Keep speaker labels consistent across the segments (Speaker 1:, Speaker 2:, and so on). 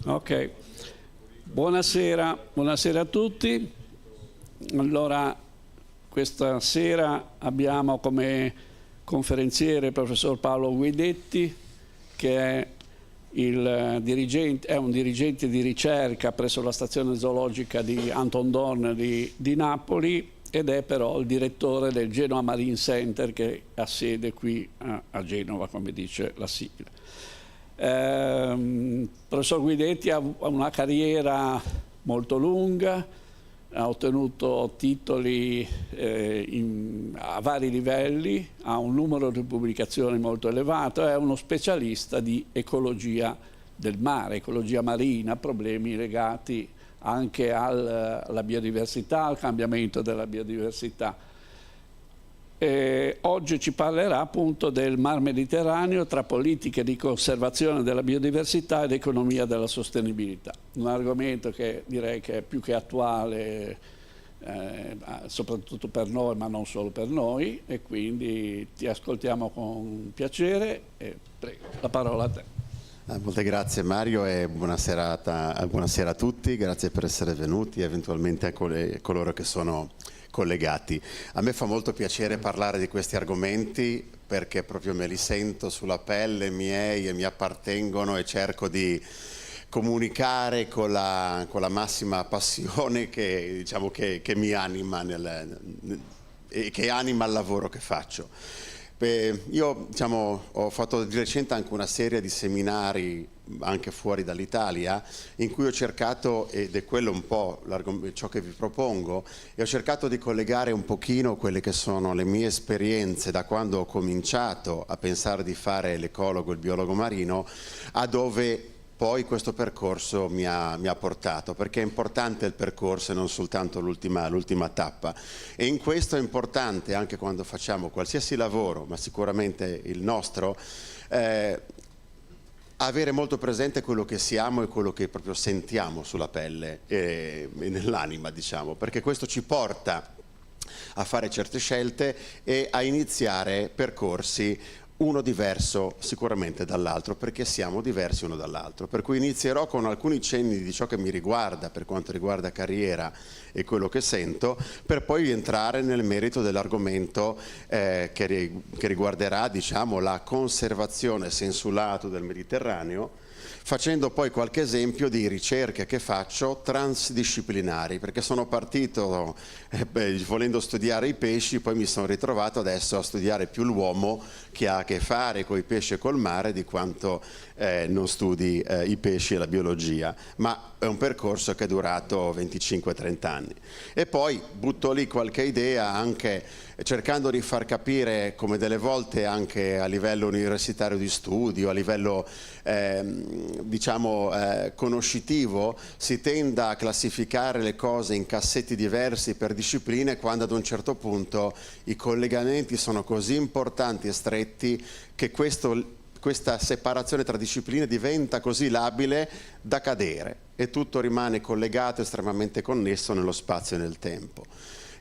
Speaker 1: Ok, buonasera a tutti. Allora, questa sera abbiamo come conferenziere il professor Paolo Guidetti, che è un dirigente di ricerca presso la stazione zoologica di Anton Dohrn di Napoli, ed è però il direttore del Genoa Marine Center, che ha sede qui a Genova, come dice la sigla. Il professor Guidetti ha una carriera molto lunga, ha ottenuto titoli a vari livelli, ha un numero di pubblicazioni molto elevato, è uno specialista di ecologia del mare, ecologia marina, problemi legati anche alla biodiversità, al cambiamento della biodiversità. Oggi ci parlerà appunto del Mar Mediterraneo tra politiche di conservazione della biodiversità ed economia della sostenibilità. Un argomento che direi che è più che attuale, soprattutto per noi, ma non solo per noi, e quindi ti ascoltiamo con piacere e prego, la parola a te.
Speaker 2: Molte grazie Mario e buonasera a tutti, grazie per essere venuti, eventualmente a coloro che sono collegati. A me fa molto piacere parlare di questi argomenti perché proprio me li sento sulla pelle, miei, e mi appartengono, e cerco di comunicare con la massima passione che, diciamo, che mi anima e che anima il lavoro che faccio. Io, diciamo, ho fatto di recente anche una serie di seminari anche fuori dall'Italia in cui ho cercato, ed è quello un po' ciò che vi propongo, e ho cercato di collegare un pochino quelle che sono le mie esperienze da quando ho cominciato a pensare di fare l'ecologo, il biologo marino, a dove poi questo percorso mi ha portato, perché è importante il percorso e non soltanto l'ultima tappa, e in questo è importante anche quando facciamo qualsiasi lavoro, ma sicuramente il nostro, avere molto presente quello che siamo e quello che proprio sentiamo sulla pelle e nell'anima, diciamo, perché questo ci porta a fare certe scelte e a iniziare percorsi uno diverso sicuramente dall'altro, perché siamo diversi uno dall'altro. Per cui inizierò con alcuni cenni di ciò che mi riguarda per quanto riguarda carriera e quello che sento, per poi entrare nel merito dell'argomento che riguarderà, diciamo, la conservazione sensu lato del Mediterraneo, facendo poi qualche esempio di ricerche che faccio transdisciplinari, perché sono partito volendo studiare i pesci, poi mi sono ritrovato adesso a studiare più l'uomo, che ha a che fare con i pesci e col mare, di quanto non studi i pesci e la biologia, ma è un percorso che è durato 25-30 anni. E poi butto lì qualche idea, anche cercando di far capire come delle volte anche a livello universitario di studio, a livello conoscitivo, si tenda a classificare le cose in cassetti diversi per discipline, quando ad un certo punto i collegamenti sono così importanti e stretti che questa separazione tra discipline diventa così labile da cadere e tutto rimane collegato, estremamente connesso nello spazio e nel tempo.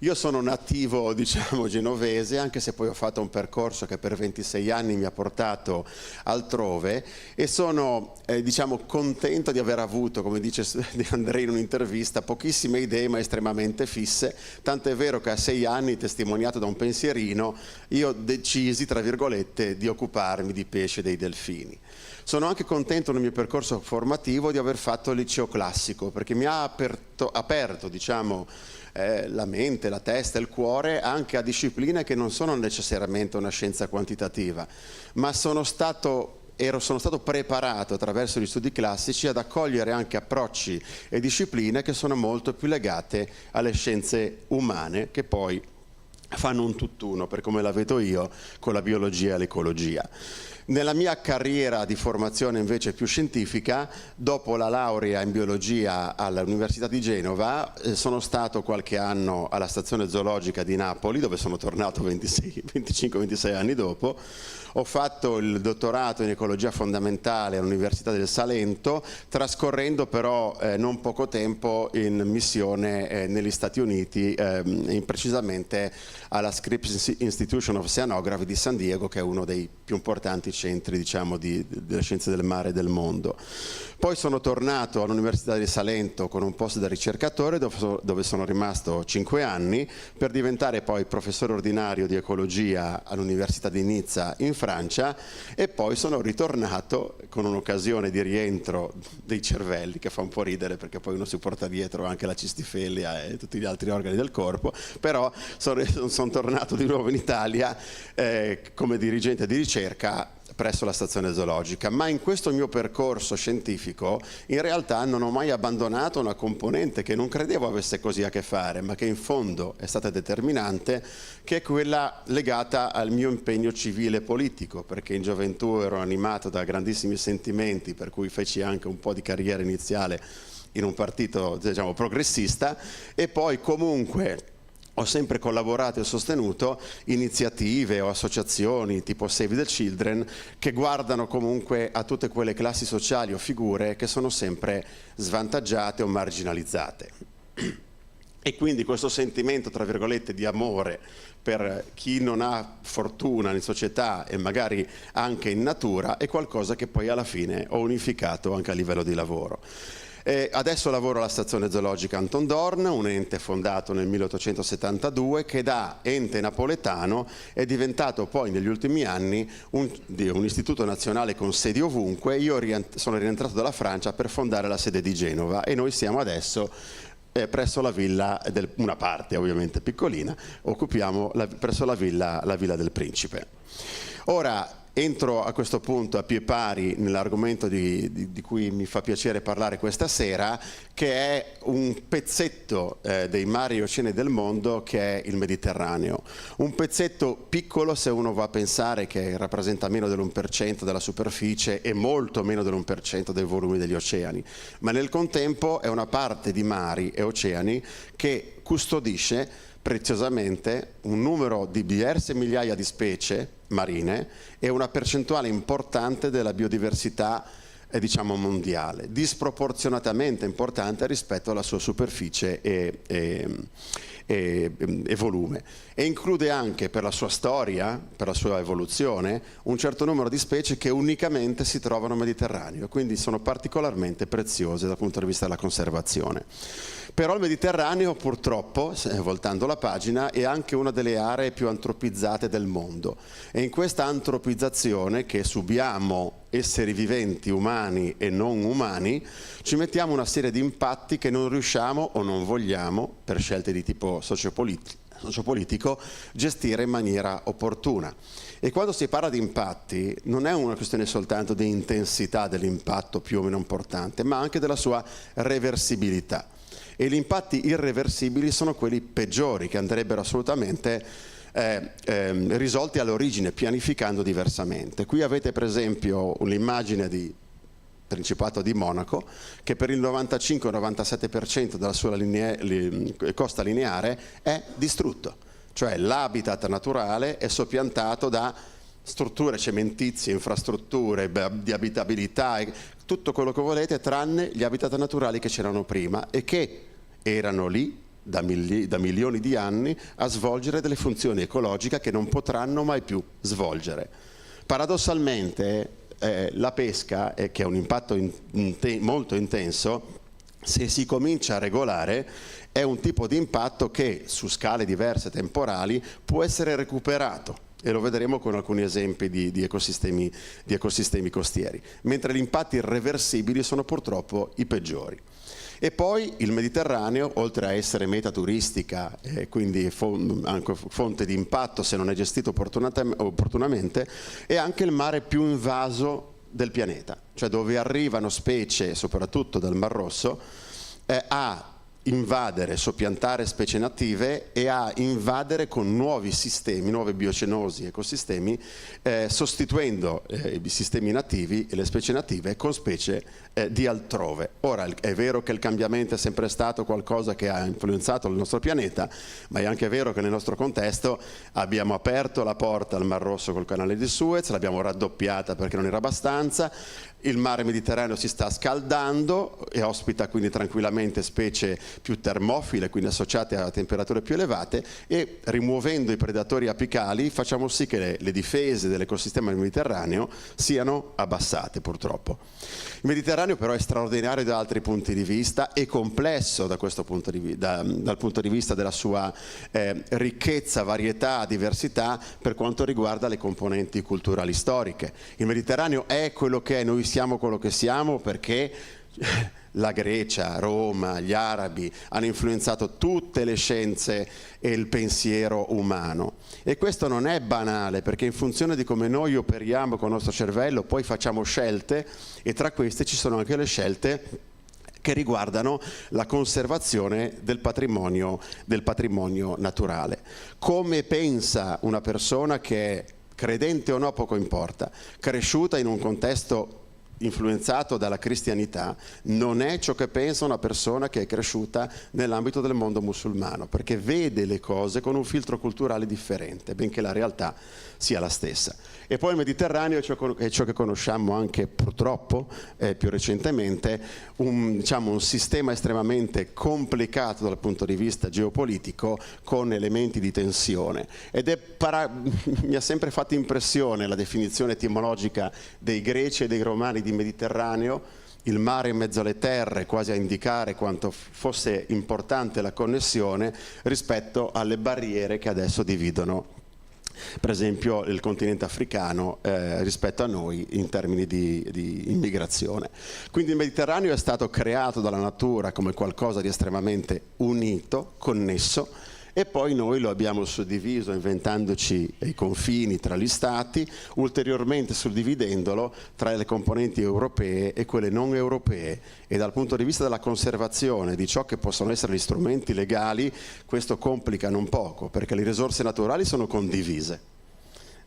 Speaker 2: Io sono nativo, diciamo, genovese, anche se poi ho fatto un percorso che per 26 anni mi ha portato altrove, e sono diciamo, contento di aver avuto, come dice Andrea in un'intervista, pochissime idee ma estremamente fisse, tanto è vero che a 6 anni, testimoniato da un pensierino, io decisi, tra virgolette, di occuparmi di pesce e dei delfini. Sono anche contento nel mio percorso formativo di aver fatto il liceo classico, perché mi ha aperto, diciamo, la mente, la testa e il cuore anche a discipline che non sono necessariamente una scienza quantitativa, ma sono stato preparato attraverso gli studi classici ad accogliere anche approcci e discipline che sono molto più legate alle scienze umane, che poi fanno un tutt'uno, per come la vedo io, con la biologia e l'ecologia. Nella mia carriera di formazione invece più scientifica, dopo la laurea in biologia all'Università di Genova, sono stato qualche anno alla stazione zoologica di Napoli, dove sono tornato 25-26 anni dopo. Ho fatto il dottorato in ecologia fondamentale all'Università del Salento, trascorrendo però non poco tempo in missione negli Stati Uniti, precisamente alla Scripps Institution of Oceanography di San Diego, che è uno dei più importanti centri, diciamo, delle scienze del mare e del mondo. Poi sono tornato all'Università di Salento con un posto da ricercatore dove sono rimasto 5 anni per diventare poi professore ordinario di ecologia all'Università di Nizza in Francia, e poi sono ritornato con un'occasione di rientro dei cervelli che fa un po' ridere, perché poi uno si porta dietro anche la cistifellea e tutti gli altri organi del corpo, però sono tornato di nuovo in Italia come dirigente di ricerca presso la stazione zoologica. Ma in questo mio percorso scientifico in realtà non ho mai abbandonato una componente che non credevo avesse così a che fare, ma che in fondo è stata determinante, che è quella legata al mio impegno civile e politico, perché in gioventù ero animato da grandissimi sentimenti, per cui feci anche un po' di carriera iniziale in un partito, diciamo, progressista, e poi comunque ho sempre collaborato e sostenuto iniziative o associazioni tipo Save the Children, che guardano comunque a tutte quelle classi sociali o figure che sono sempre svantaggiate o marginalizzate. E quindi questo sentimento, tra virgolette, di amore per chi non ha fortuna in società e magari anche in natura è qualcosa che poi alla fine ho unificato anche a livello di lavoro. Adesso lavoro alla stazione zoologica Anton Dorn, un ente fondato nel 1872 che da ente napoletano è diventato poi negli ultimi anni un istituto nazionale con sedi ovunque. Io sono rientrato dalla Francia per fondare la sede di Genova e noi siamo adesso presso la villa, una parte ovviamente piccolina, occupiamo presso la villa del Principe. Ora, entro a questo punto a piè pari nell'argomento di cui mi fa piacere parlare questa sera, che è un pezzetto dei mari e oceani del mondo, che è il Mediterraneo. Un pezzetto piccolo se uno va a pensare che rappresenta meno dell'1% della superficie e molto meno dell'1% dei volumi degli oceani, ma nel contempo è una parte di mari e oceani che custodisce preziosamente un numero di diverse migliaia di specie marine e una percentuale importante della biodiversità diciamo mondiale, disproporzionatamente importante rispetto alla sua superficie e volume, e include anche, per la sua storia, per la sua evoluzione, un certo numero di specie che unicamente si trovano nel Mediterraneo, quindi sono particolarmente preziose dal punto di vista della conservazione. Però il Mediterraneo, purtroppo, voltando la pagina, è anche una delle aree più antropizzate del mondo, e in questa antropizzazione che subiamo esseri viventi, umani e non umani, ci mettiamo una serie di impatti che non riusciamo o non vogliamo, per scelte di tipo sociopolitico, gestire in maniera opportuna. E quando si parla di impatti non è una questione soltanto di intensità dell'impatto più o meno importante, ma anche della sua reversibilità. E gli impatti irreversibili sono quelli peggiori, che andrebbero assolutamente risolti all'origine, pianificando diversamente. Qui avete per esempio un'immagine di Principato di Monaco, che per il 95-97% della sua costa lineare è distrutto, cioè l'habitat naturale è soppiantato da strutture cementizie, infrastrutture di abitabilità, tutto quello che volete, tranne gli habitat naturali che c'erano prima e che erano lì da milioni di anni a svolgere delle funzioni ecologiche che non potranno mai più svolgere. Paradossalmente la pesca, che ha un impatto molto intenso, se si comincia a regolare, è un tipo di impatto che su scale diverse temporali può essere recuperato. E lo vedremo con alcuni esempi di ecosistemi costieri, mentre gli impatti irreversibili sono purtroppo i peggiori. E poi il Mediterraneo, oltre a essere meta turistica, quindi anche fonte di impatto se non è gestito opportunamente, è anche il mare più invaso del pianeta, cioè dove arrivano specie, soprattutto dal Mar Rosso, a invadere, soppiantare specie native e a invadere con nuovi sistemi, nuove biocenosi, ecosistemi, sostituendo i sistemi nativi e le specie native con specie di altrove. Ora è vero che il cambiamento è sempre stato qualcosa che ha influenzato il nostro pianeta, ma è anche vero che nel nostro contesto abbiamo aperto la porta al Mar Rosso col canale di Suez, l'abbiamo raddoppiata perché non era abbastanza. Il mare Mediterraneo si sta scaldando e ospita quindi tranquillamente specie più termofile, quindi associate a temperature più elevate, e rimuovendo i predatori apicali facciamo sì che le difese dell'ecosistema del Mediterraneo siano abbassate, purtroppo. Il Mediterraneo però è straordinario da altri punti di vista e complesso da questo punto di dal punto di vista della sua ricchezza, varietà, diversità per quanto riguarda le componenti culturali storiche. Il Mediterraneo è quello che è, noi siamo quello che siamo perché la Grecia, Roma, gli arabi hanno influenzato tutte le scienze e il pensiero umano. E questo non è banale, perché in funzione di come noi operiamo con il nostro cervello poi facciamo scelte, e tra queste ci sono anche le scelte che riguardano la conservazione del patrimonio naturale. Come pensa una persona che è credente o no, poco importa, cresciuta in un contesto influenzato dalla cristianità, non è ciò che pensa una persona che è cresciuta nell'ambito del mondo musulmano, perché vede le cose con un filtro culturale differente, benché la realtà sia la stessa. E poi il Mediterraneo è ciò che conosciamo anche purtroppo più recentemente, un sistema estremamente complicato dal punto di vista geopolitico, con elementi di tensione. Mi ha sempre fatto impressione la definizione etimologica dei greci e dei romani di Mediterraneo, il mare in mezzo alle terre, quasi a indicare quanto fosse importante la connessione rispetto alle barriere che adesso dividono per esempio il continente africano rispetto a noi in termini di immigrazione. Quindi il Mediterraneo è stato creato dalla natura come qualcosa di estremamente unito, connesso, e poi noi lo abbiamo suddiviso inventandoci i confini tra gli stati, ulteriormente suddividendolo tra le componenti europee e quelle non europee, e dal punto di vista della conservazione di ciò che possono essere gli strumenti legali questo complica non poco, perché le risorse naturali sono condivise,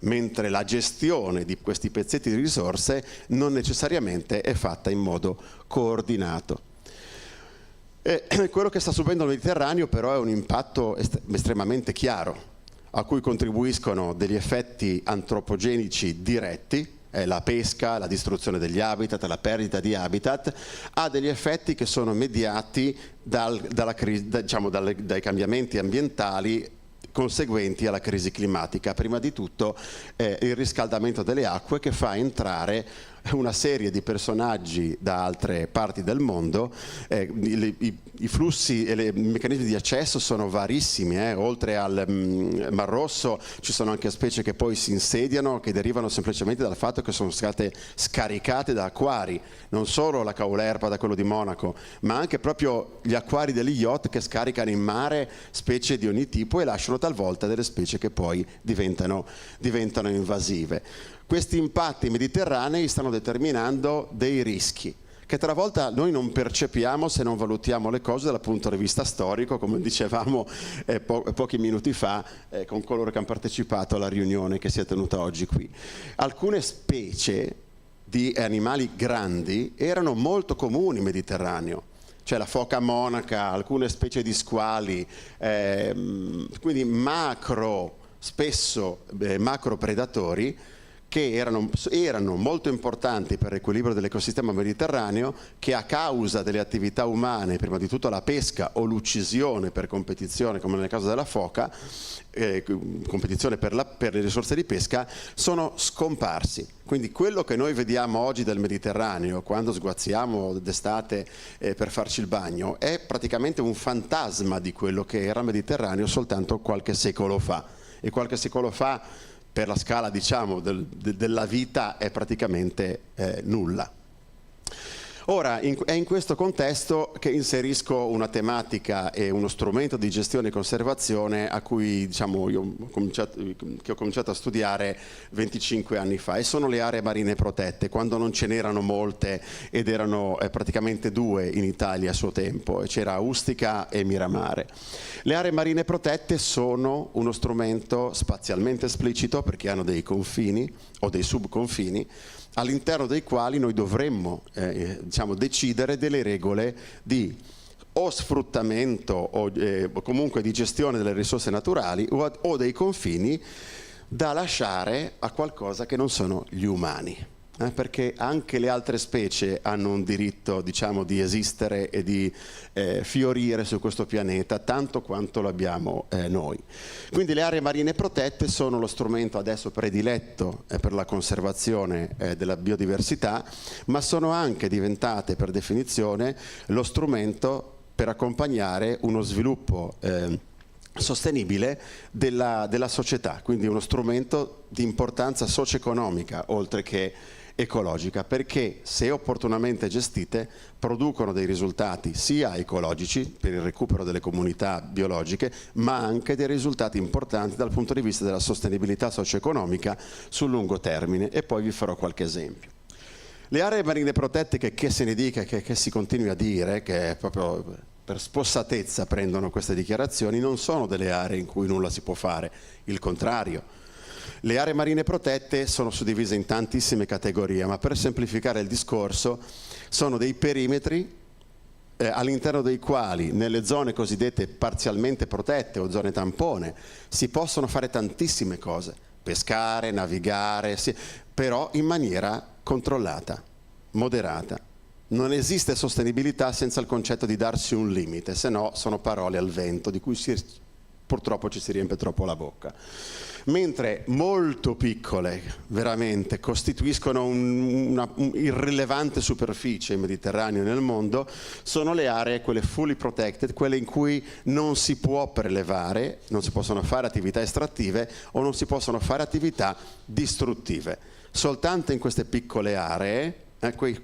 Speaker 2: mentre la gestione di questi pezzetti di risorse non necessariamente è fatta in modo coordinato. Quello che sta subendo il Mediterraneo però è un impatto estremamente chiaro, a cui contribuiscono degli effetti antropogenici diretti, la pesca, la distruzione degli habitat, la perdita di habitat, ha degli effetti che sono mediati dai cambiamenti ambientali conseguenti alla crisi climatica. Prima di tutto il riscaldamento delle acque, che fa entrare una serie di personaggi da altre parti del mondo. I flussi e i meccanismi di accesso sono varissimi, oltre al Mar Rosso ci sono anche specie che poi si insediano, che derivano semplicemente dal fatto che sono state scaricate da acquari, non solo la caulerpa da quello di Monaco, ma anche proprio gli acquari degli yacht che scaricano in mare specie di ogni tipo e lasciano talvolta delle specie che poi diventano invasive. Questi impatti mediterranei stanno determinando dei rischi che talvolta noi non percepiamo se non valutiamo le cose dal punto di vista storico, come dicevamo pochi minuti fa con coloro che hanno partecipato alla riunione che si è tenuta oggi qui. Alcune specie di animali grandi erano molto comuni in Mediterraneo, cioè la foca monaca, alcune specie di squali, quindi spesso macro predatori, che erano molto importanti per l'equilibrio dell'ecosistema mediterraneo, che a causa delle attività umane, prima di tutto la pesca o l'uccisione per competizione, come nel caso della foca, competizione per le risorse di pesca, sono scomparsi. Quindi quello che noi vediamo oggi del Mediterraneo, quando sguazziamo d'estate per farci il bagno, è praticamente un fantasma di quello che era il Mediterraneo soltanto qualche secolo fa. E qualche secolo fa, per la scala della vita, è praticamente nulla. Ora, è in questo contesto che inserisco una tematica e uno strumento di gestione e conservazione a cui che ho cominciato a studiare 25 anni fa, e sono le aree marine protette, quando non ce n'erano molte ed erano praticamente due in Italia a suo tempo, c'era Ustica e Miramare. Le aree marine protette sono uno strumento spazialmente esplicito, perché hanno dei confini o dei subconfini, all'interno dei quali noi dovremmo decidere delle regole di o sfruttamento o comunque di gestione delle risorse naturali o dei confini da lasciare a qualcosa che non sono gli umani. perché anche le altre specie hanno un diritto, diciamo, di esistere e di fiorire su questo pianeta tanto quanto l'abbiamo noi. Quindi le aree marine protette sono lo strumento adesso prediletto per la conservazione della biodiversità, ma sono anche diventate per definizione lo strumento per accompagnare uno sviluppo sostenibile della società, quindi uno strumento di importanza socio-economica oltre che ecologica, perché se opportunamente gestite producono dei risultati sia ecologici per il recupero delle comunità biologiche, ma anche dei risultati importanti dal punto di vista della sostenibilità socio-economica sul lungo termine, e poi vi farò qualche esempio. Le aree marine protette, che se ne dica, che si continui a dire, che è proprio per spossatezza prendono queste dichiarazioni, non sono delle aree in cui nulla si può fare, il contrario. Le aree marine protette sono suddivise in tantissime categorie, ma per semplificare il discorso sono dei perimetri all'interno dei quali nelle zone cosiddette parzialmente protette o zone tampone si possono fare tantissime cose, pescare, navigare, però in maniera controllata, moderata. Non esiste sostenibilità senza il concetto di darsi un limite, se no sono parole al vento di cui purtroppo ci si riempie troppo la bocca. Mentre molto piccole, veramente, costituiscono una irrilevante superficie in Mediterraneo e nel mondo, sono le aree, quelle fully protected, quelle in cui non si può prelevare, non si possono fare attività estrattive o non si possono fare attività distruttive. Soltanto in queste piccole aree,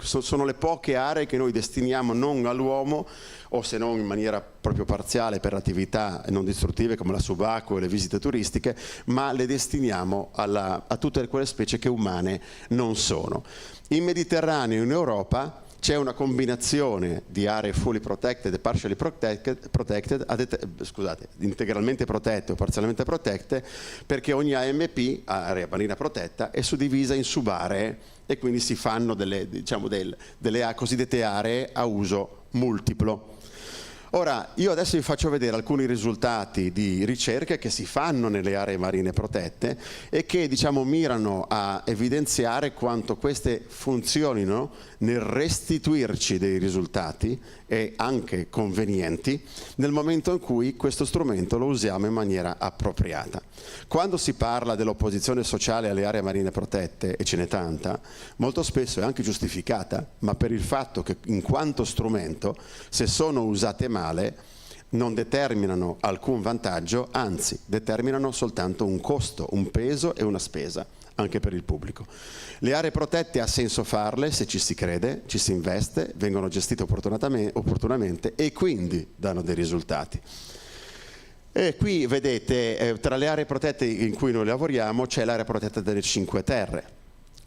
Speaker 2: sono le poche aree che noi destiniamo non all'uomo, o se non in maniera proprio parziale per attività non distruttive come la subacquea e le visite turistiche, ma le destiniamo a tutte quelle specie che umane non sono. In Mediterraneo e in Europa c'è una combinazione di aree fully protected e partially protected, integralmente protette o parzialmente protette, perché ogni AMP, area marina protetta, è suddivisa in subaree e quindi si fanno delle cosiddette aree a uso multiplo. Ora, io adesso vi faccio vedere alcuni risultati di ricerche che si fanno nelle aree marine protette e che, mirano a evidenziare quanto queste funzionino nel restituirci dei risultati e anche convenienti nel momento in cui questo strumento lo usiamo in maniera appropriata. Quando si parla dell'opposizione sociale alle aree marine protette, e ce n'è tanta, molto spesso è anche giustificata, ma per il fatto che in quanto strumento, se sono usate male, non determinano alcun vantaggio, anzi determinano soltanto un costo, un peso e una spesa anche per il pubblico. Le aree protette ha senso farle se ci si crede, ci si investe, vengono gestite opportunamente e quindi danno dei risultati. E qui vedete, tra le aree protette in cui noi lavoriamo c'è l'area protetta delle Cinque Terre.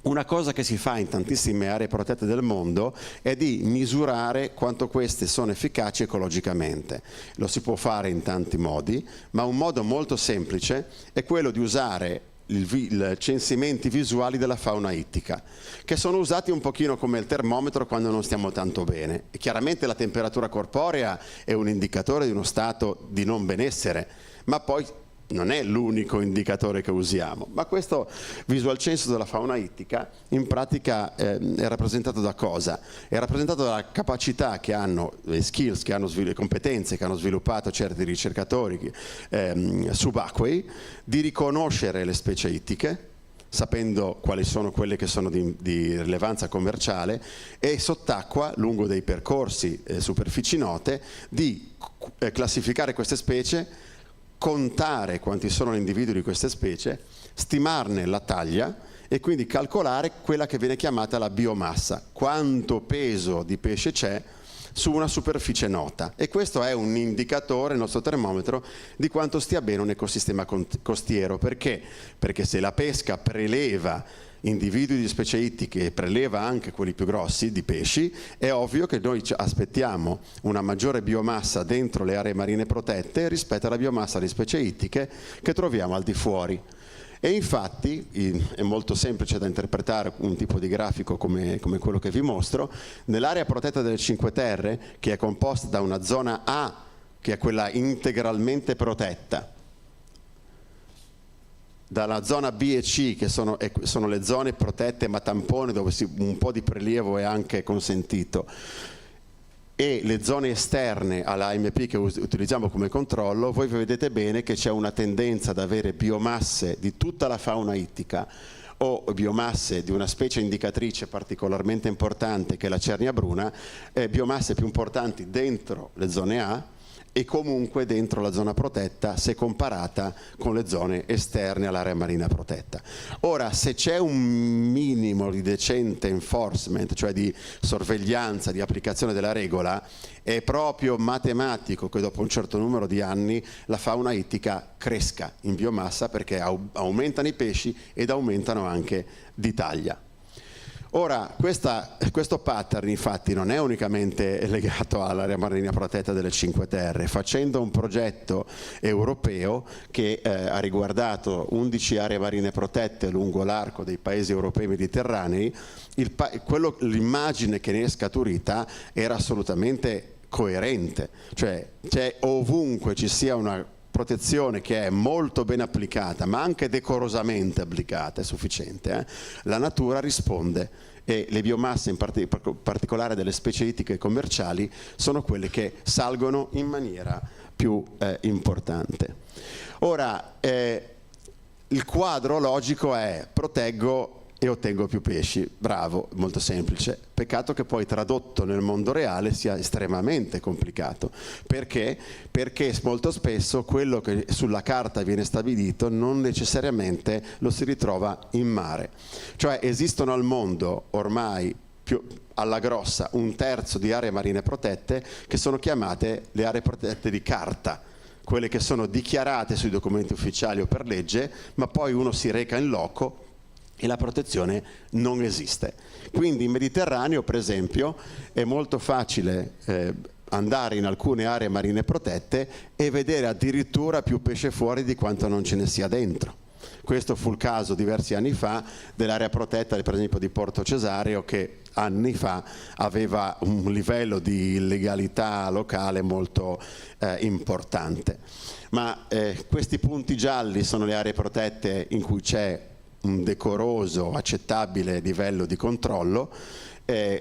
Speaker 2: Una cosa che si fa in tantissime aree protette del mondo è di misurare quanto queste sono efficaci ecologicamente. Lo si può fare in tanti modi, ma un modo molto semplice è quello di usare i censimenti visuali della fauna ittica, che sono usati un pochino come il termometro quando non stiamo tanto bene. E chiaramente la temperatura corporea è un indicatore di uno stato di non benessere, ma poi non è l'unico indicatore che usiamo, ma questo visual census della fauna ittica in pratica è rappresentato da cosa? È rappresentato dalla capacità che hanno, le skills, le competenze che hanno sviluppato certi ricercatori subacquei di riconoscere le specie ittiche, sapendo quali sono quelle che sono di rilevanza commerciale, e sott'acqua, lungo dei percorsi superfici note, di classificare queste specie, contare quanti sono gli individui di queste specie, stimarne la taglia e quindi calcolare quella che viene chiamata la biomassa, quanto peso di pesce c'è su una superficie nota. E questo è un indicatore, il nostro termometro, di quanto stia bene un ecosistema costiero. Perché? Perché se la pesca preleva individui di specie ittiche e preleva anche quelli più grossi di pesci, è ovvio che noi aspettiamo una maggiore biomassa dentro le aree marine protette rispetto alla biomassa di specie ittiche che troviamo al di fuori. E infatti, è molto semplice da interpretare un tipo di grafico come quello che vi mostro, nell'area protetta delle Cinque Terre, che è composta da una zona A, che è quella integralmente protetta, dalla zona B e C, che sono le zone protette ma tampone, dove un po' di prelievo è anche consentito, e le zone esterne all'AMP che utilizziamo come controllo, voi vedete bene che c'è una tendenza ad avere biomasse di tutta la fauna ittica o biomasse di una specie indicatrice particolarmente importante che è la cernia bruna, biomasse più importanti dentro le zone A e comunque dentro la zona protetta se comparata con le zone esterne all'area marina protetta. Ora, se c'è un minimo di decente enforcement, cioè di sorveglianza, di applicazione della regola, è proprio matematico che dopo un certo numero di anni la fauna ittica cresca in biomassa, perché aumentano i pesci ed aumentano anche di taglia. Ora, questo pattern infatti non è unicamente legato all'area marina protetta delle Cinque Terre. Facendo un progetto europeo che ha riguardato 11 aree marine protette lungo l'arco dei paesi europei mediterranei, l'immagine che ne è scaturita era assolutamente coerente, cioè ovunque ci sia una protezione che è molto ben applicata ma anche decorosamente applicata, è sufficiente, la natura risponde, e le biomasse in particolare delle specie ittiche commerciali sono quelle che salgono in maniera più importante. Ora, il quadro logico è: proteggo e ottengo più pesci. Bravo, molto semplice. Peccato che poi tradotto nel mondo reale sia estremamente complicato. Perché? Perché molto spesso quello che sulla carta viene stabilito non necessariamente lo si ritrova in mare. Cioè esistono al mondo ormai alla grossa 1/3 di aree marine protette che sono chiamate le aree protette di carta, quelle che sono dichiarate sui documenti ufficiali o per legge, ma poi uno si reca in loco e la protezione non esiste. Quindi in Mediterraneo, per esempio, è molto facile andare in alcune aree marine protette e vedere addirittura più pesce fuori di quanto non ce ne sia dentro. Questo fu il caso diversi anni fa dell'area protetta, per esempio, di Porto Cesareo, che anni fa aveva un livello di illegalità locale molto importante. Ma questi punti gialli sono le aree protette in cui c'è un decoroso, accettabile livello di controllo,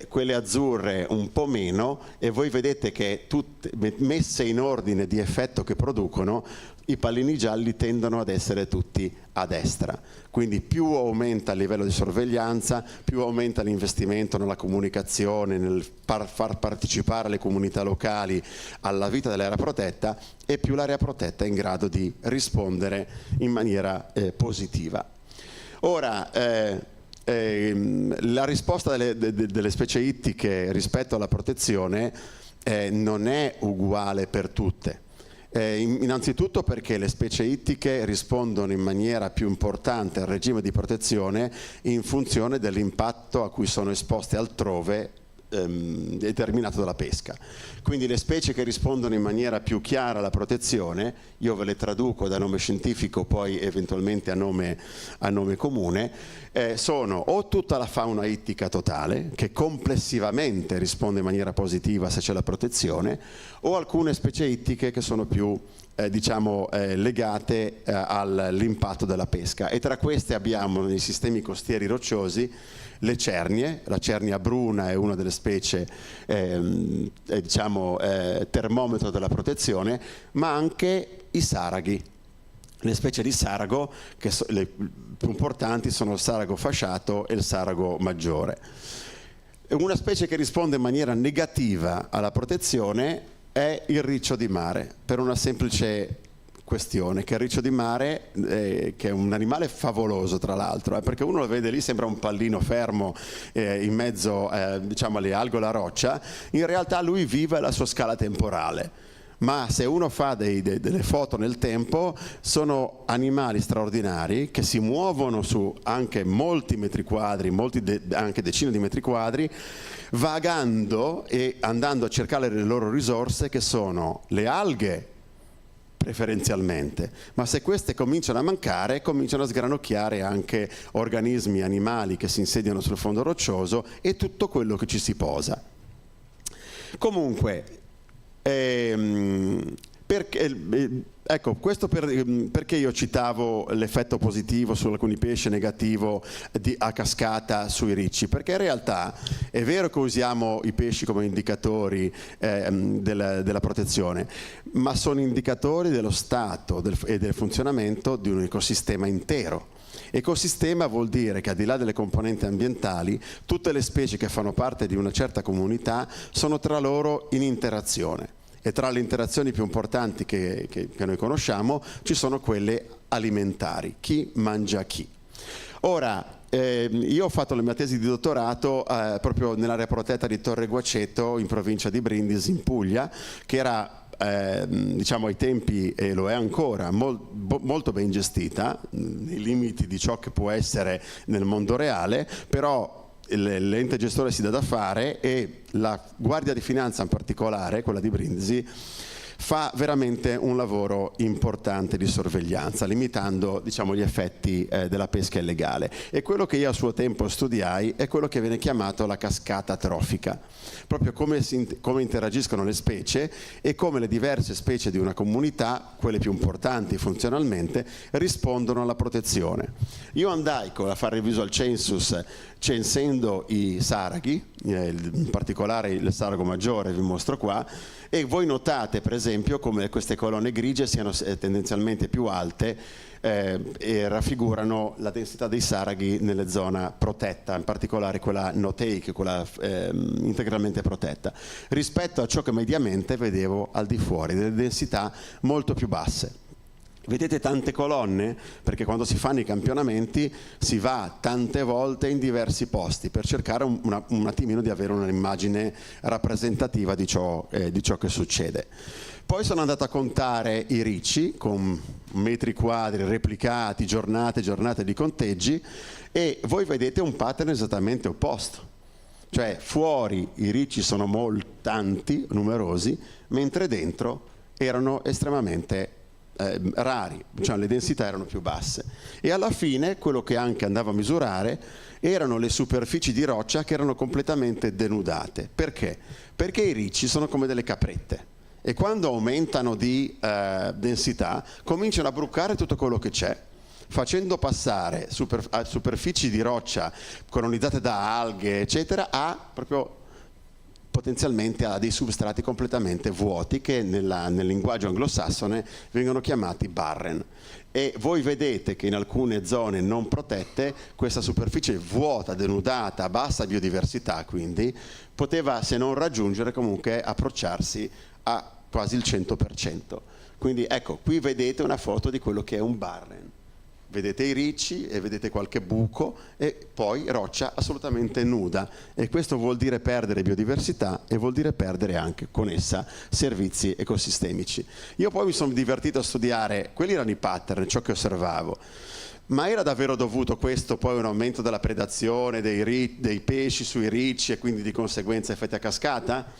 Speaker 2: quelle azzurre un po' meno, e voi vedete che tutte messe in ordine di effetto che producono, i pallini gialli tendono ad essere tutti a destra. Quindi più aumenta il livello di sorveglianza, più aumenta l'investimento nella comunicazione, nel far partecipare le comunità locali alla vita dell'area protetta, e più l'area protetta è in grado di rispondere in maniera positiva. Ora, la risposta delle specie ittiche rispetto alla protezione non è uguale per tutte. Innanzitutto perché le specie ittiche rispondono in maniera più importante al regime di protezione in funzione dell'impatto a cui sono esposte altrove, determinato dalla pesca. Quindi le specie che rispondono in maniera più chiara alla protezione, io ve le traduco da nome scientifico poi eventualmente a nome comune, sono o tutta la fauna ittica totale, che complessivamente risponde in maniera positiva se c'è la protezione, o alcune specie ittiche che sono più legate all'impatto della pesca, e tra queste abbiamo nei sistemi costieri rocciosi le cernie. La cernia bruna è una delle specie termometro della protezione, ma anche i saraghi. Le specie di sarago, le più importanti, sono il sarago fasciato e il sarago maggiore. Una specie che risponde in maniera negativa alla protezione è il riccio di mare, per una semplice questione, che il riccio di mare, che è un animale favoloso tra l'altro, perché uno lo vede lì, sembra un pallino fermo in mezzo alle alghe o alla roccia, in realtà lui vive la sua scala temporale. Ma se uno fa delle foto nel tempo, sono animali straordinari che si muovono su anche molti metri quadri, anche decine di metri quadri, vagando e andando a cercare le loro risorse, che sono le alghe preferenzialmente, ma se queste cominciano a mancare, cominciano a sgranocchiare anche organismi animali che si insediano sul fondo roccioso e tutto quello che ci si posa. Comunque, ecco, questo perché io citavo l'effetto positivo su alcuni pesci e negativo a cascata sui ricci, perché in realtà è vero che usiamo i pesci come indicatori della protezione, ma sono indicatori dello stato e del funzionamento di un ecosistema intero. Ecosistema vuol dire che al di là delle componenti ambientali, tutte le specie che fanno parte di una certa comunità sono tra loro in interazione. E tra le interazioni più importanti che noi conosciamo ci sono quelle alimentari, chi mangia chi. Ora, io ho fatto la mia tesi di dottorato proprio nell'area protetta di Torre Guaceto, in provincia di Brindisi, in Puglia, che era diciamo ai tempi, e lo è ancora, molto ben gestita, nei limiti di ciò che può essere nel mondo reale, però l'ente gestore si dà da fare e la Guardia di Finanza in particolare, quella di Brindisi, fa veramente un lavoro importante di sorveglianza, limitando, diciamo, gli effetti della pesca illegale. E quello che io a suo tempo studiai è quello che viene chiamato la cascata trofica, proprio come interagiscono le specie e come le diverse specie di una comunità, quelle più importanti funzionalmente, rispondono alla protezione. Io andai a fare il visual census censendo i saraghi, in particolare il sarago maggiore, vi mostro qua, e voi notate per esempio come queste colonne grigie siano tendenzialmente più alte e raffigurano la densità dei saraghi nelle zone protetta, in particolare quella no-take, quella integralmente protetta, rispetto a ciò che mediamente vedevo al di fuori, delle densità molto più basse. Vedete tante colonne? Perché quando si fanno i campionamenti si va tante volte in diversi posti per cercare un attimino di avere un'immagine rappresentativa di ciò che succede. Poi sono andato a contare i ricci con metri quadri replicati, giornate e giornate di conteggi, e voi vedete un pattern esattamente opposto. Cioè fuori i ricci sono tanti, numerosi, mentre dentro erano estremamente rari, cioè le densità erano più basse. E alla fine quello che anche andavo a misurare erano le superfici di roccia che erano completamente denudate. Perché? Perché i ricci sono come delle caprette e quando aumentano di densità cominciano a brucare tutto quello che c'è, facendo passare superfici di roccia colonizzate da alghe eccetera a proprio potenzialmente a dei substrati completamente vuoti che nel linguaggio anglosassone vengono chiamati barren. E voi vedete che in alcune zone non protette questa superficie vuota, denudata, a bassa biodiversità quindi, poteva se non raggiungere comunque approcciarsi a quasi il 100%. Quindi ecco, qui vedete una foto di quello che è un barren. Vedete i ricci e vedete qualche buco e poi roccia assolutamente nuda, e questo vuol dire perdere biodiversità e vuol dire perdere anche con essa servizi ecosistemici. Io poi mi sono divertito a studiare, quelli erano i pattern, ciò che osservavo, ma era davvero dovuto questo poi a un aumento della predazione dei pesci sui ricci e quindi di conseguenza effetti a cascata?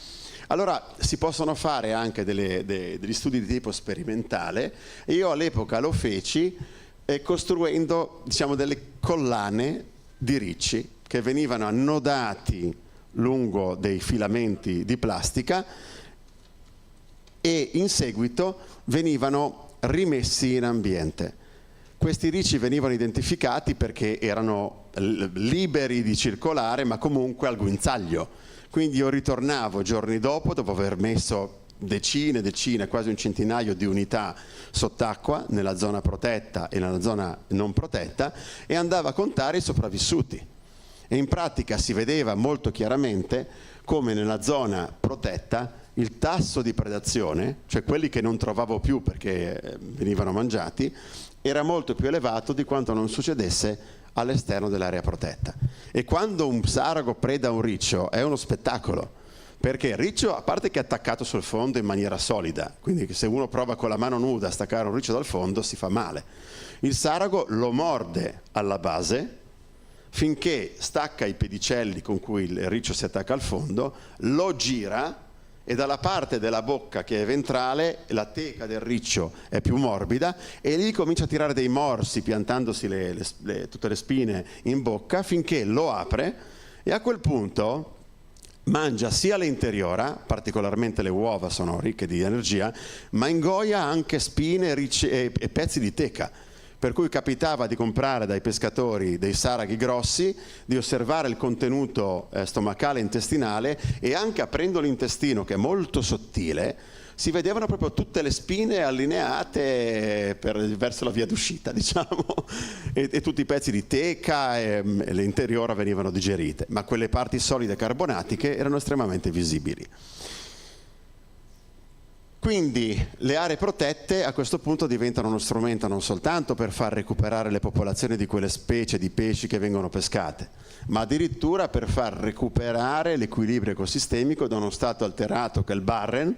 Speaker 2: Allora si possono fare anche degli studi di tipo sperimentale, e io all'epoca lo feci costruendo, diciamo, delle collane di ricci che venivano annodati lungo dei filamenti di plastica e in seguito venivano rimessi in ambiente. Questi ricci venivano identificati perché erano liberi di circolare ma comunque al guinzaglio, quindi io ritornavo giorni dopo aver messo decine, quasi un centinaio di unità sott'acqua nella zona protetta e nella zona non protetta, e andava a contare i sopravvissuti. E in pratica si vedeva molto chiaramente come nella zona protetta il tasso di predazione, cioè quelli che non trovavo più perché venivano mangiati, era molto più elevato di quanto non succedesse all'esterno dell'area protetta. E quando un sarago preda un riccio è uno spettacolo, perché il riccio, a parte che è attaccato sul fondo in maniera solida, quindi se uno prova con la mano nuda a staccare un riccio dal fondo si fa male. Il sarago lo morde alla base finché stacca i pedicelli con cui il riccio si attacca al fondo, lo gira e dalla parte della bocca che è ventrale la teca del riccio è più morbida e lì comincia a tirare dei morsi piantandosi tutte le spine in bocca finché lo apre, e a quel punto mangia sia l'interiora, particolarmente le uova sono ricche di energia, ma ingoia anche spine e pezzi di teca. Per cui capitava di comprare dai pescatori dei saraghi grossi, di osservare il contenuto stomacale e intestinale, e anche aprendo l'intestino, che è molto sottile, si vedevano proprio tutte le spine allineate verso la via d'uscita, diciamo, e tutti i pezzi di teca e l'interiora venivano digerite, ma quelle parti solide carbonatiche erano estremamente visibili. Quindi le aree protette a questo punto diventano uno strumento non soltanto per far recuperare le popolazioni di quelle specie di pesci che vengono pescate, ma addirittura per far recuperare l'equilibrio ecosistemico da uno stato alterato che è il Barren,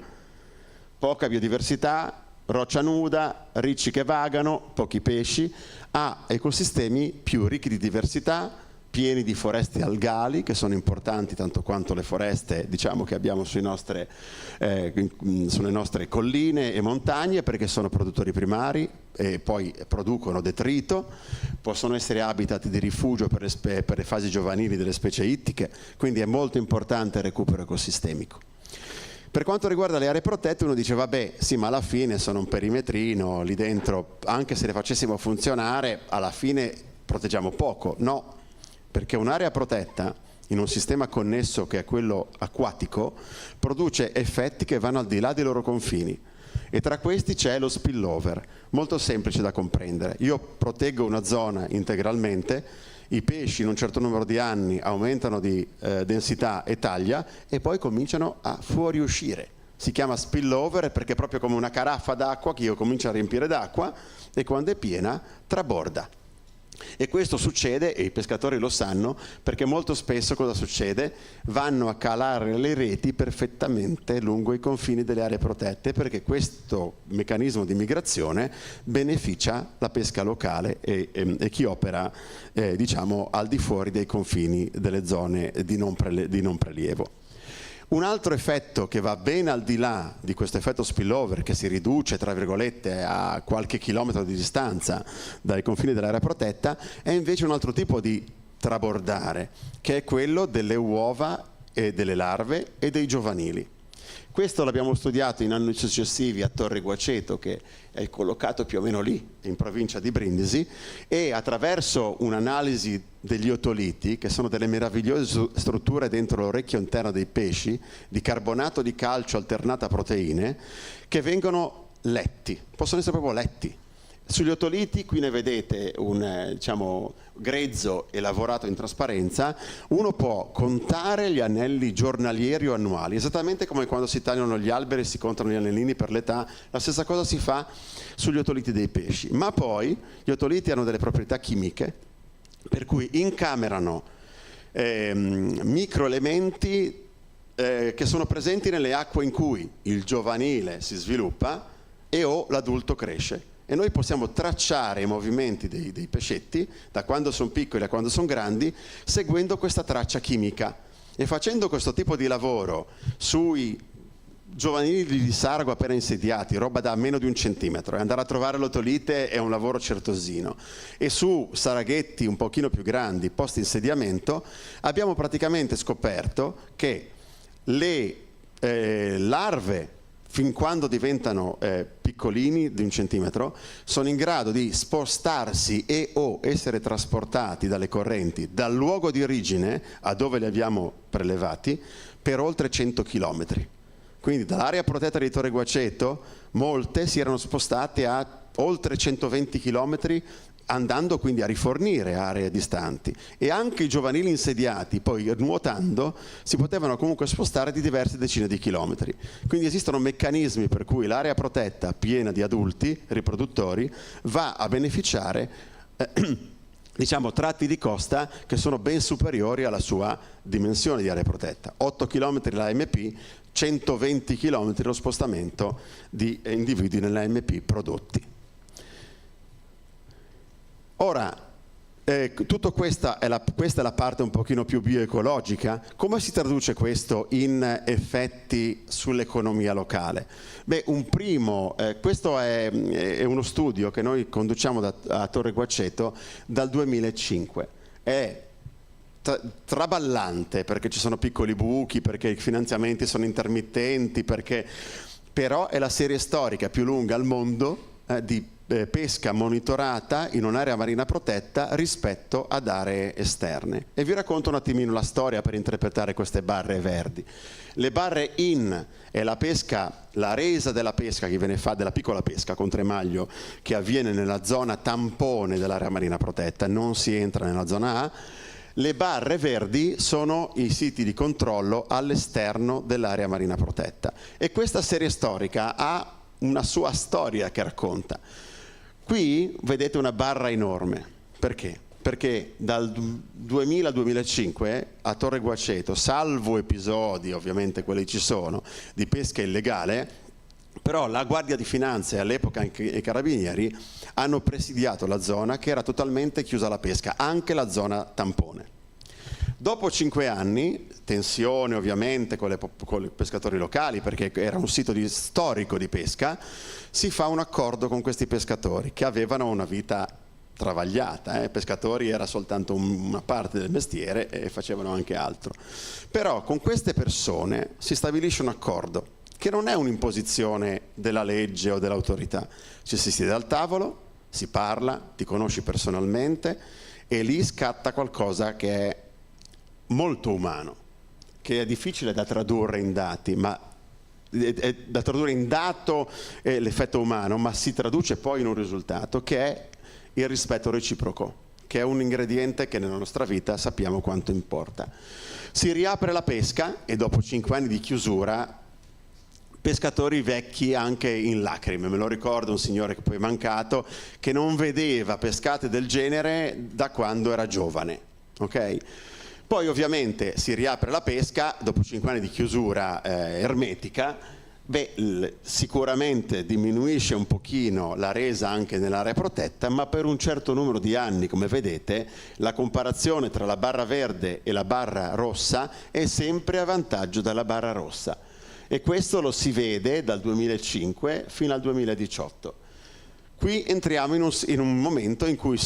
Speaker 2: poca biodiversità, roccia nuda, ricci che vagano, pochi pesci, a ecosistemi più ricchi di diversità, pieni di foreste algali, che sono importanti tanto quanto le foreste, diciamo, che abbiamo sulle nostre colline e montagne, perché sono produttori primari e poi producono detrito, possono essere habitat di rifugio per le fasi giovanili delle specie ittiche, quindi è molto importante il recupero ecosistemico. Per quanto riguarda le aree protette, uno dice vabbè sì, ma alla fine sono un perimetrino, lì dentro anche se le facessimo funzionare alla fine proteggiamo poco. No, perché un'area protetta in un sistema connesso che è quello acquatico produce effetti che vanno al di là dei loro confini, e tra questi c'è lo spillover, molto semplice da comprendere. Io proteggo una zona integralmente, i pesci in un certo numero di anni aumentano di densità e taglia e poi cominciano a fuoriuscire. Si chiama spillover perché è proprio come una caraffa d'acqua che io comincio a riempire d'acqua e quando è piena traborda. E questo succede, e i pescatori lo sanno, perché molto spesso cosa succede? Vanno a calare le reti perfettamente lungo i confini delle aree protette, perché questo meccanismo di migrazione beneficia la pesca locale e chi opera diciamo al di fuori dei confini delle zone di non prelievo. Un altro effetto che va ben al di là di questo effetto spillover, che si riduce tra virgolette a qualche chilometro di distanza dai confini dell'area protetta, è invece un altro tipo di trabordare, che è quello delle uova e delle larve e dei giovanili. Questo l'abbiamo studiato in anni successivi a Torre Guaceto, che è collocato più o meno lì, in provincia di Brindisi, e attraverso un'analisi degli otoliti, che sono delle meravigliose strutture dentro l'orecchio interno dei pesci, di carbonato di calcio alternato a proteine, che vengono letti, possono essere proprio letti. Sugli otoliti, qui ne vedete un diciamo, grezzo e lavorato in trasparenza, uno può contare gli anelli giornalieri o annuali, esattamente come quando si tagliano gli alberi e si contano gli anellini per l'età, la stessa cosa si fa sugli otoliti dei pesci. Ma poi gli otoliti hanno delle proprietà chimiche, per cui incamerano microelementi che sono presenti nelle acque in cui il giovanile si sviluppa e o l'adulto cresce. E noi possiamo tracciare i movimenti dei pescetti da quando sono piccoli a quando sono grandi seguendo questa traccia chimica, e facendo questo tipo di lavoro sui giovanili di sargo appena insediati, roba da meno di 1 centimetro, e andare a trovare l'otolite è un lavoro certosino, e su saraghetti un pochino più grandi post insediamento abbiamo praticamente scoperto che le larve, fin quando diventano piccolini di 1 centimetro, sono in grado di spostarsi e o essere trasportati dalle correnti dal luogo di origine a dove li abbiamo prelevati per oltre 100 chilometri. Quindi dall'area protetta di Torre Guaceto molte si erano spostate a oltre 120 chilometri, andando quindi a rifornire aree distanti, e anche i giovanili insediati poi nuotando si potevano comunque spostare di diverse decine di chilometri. Quindi esistono meccanismi per cui l'area protetta piena di adulti riproduttori va a beneficiare diciamo tratti di costa che sono ben superiori alla sua dimensione di area protetta. 8 km l'AMP, 120 km lo spostamento di individui nell'AMP prodotti. Ora, tutto questa è la parte un pochino più bioecologica. Come si traduce questo in effetti sull'economia locale? Beh, questo è uno studio che noi conduciamo a Torre Guaceto dal 2005. È traballante, perché ci sono piccoli buchi, perché i finanziamenti sono intermittenti, però è la serie storica più lunga al mondo di pesca monitorata in un'area marina protetta rispetto ad aree esterne. E vi racconto un attimino la storia per interpretare queste barre verdi. Le barre in è la pesca, la resa della pesca che viene fatta, della piccola pesca con tremaglio che avviene nella zona tampone dell'area marina protetta, non si entra nella zona A. Le barre verdi sono i siti di controllo all'esterno dell'area marina protetta. E questa serie storica ha una sua storia che racconta. Qui vedete una barra enorme. Perché? Perché dal 2000 al 2005 a Torre Guaceto, salvo episodi, ovviamente quelli ci sono, di pesca illegale, però la Guardia di Finanza e all'epoca anche i Carabinieri hanno presidiato la zona che era totalmente chiusa alla pesca, anche la zona tampone. Dopo 5 anni, tensione ovviamente con i pescatori locali, perché era un sito storico di pesca, si fa un accordo con questi pescatori che avevano una vita travagliata. Pescatori era soltanto una parte del mestiere e facevano anche altro. Però con queste persone si stabilisce un accordo che non è un'imposizione della legge o dell'autorità. Ci si siede al tavolo, si parla, ti conosci personalmente e lì scatta qualcosa che è molto umano, che è difficile da tradurre in dati, ma è da tradurre in dato l'effetto umano, ma si traduce poi in un risultato che è il rispetto reciproco, che è un ingrediente che nella nostra vita sappiamo quanto importa. Si riapre la pesca e dopo 5 anni di chiusura pescatori vecchi anche in lacrime. Me lo ricordo un signore che poi è mancato, che non vedeva pescate del genere da quando era giovane. Okay? Poi ovviamente si riapre la pesca, dopo 5 anni di chiusura ermetica, sicuramente diminuisce un pochino la resa anche nell'area protetta, ma per un certo numero di anni, come vedete, la comparazione tra la barra verde e la barra rossa è sempre a vantaggio della barra rossa. E questo lo si vede dal 2005 fino al 2018. Qui entriamo in un momento in cui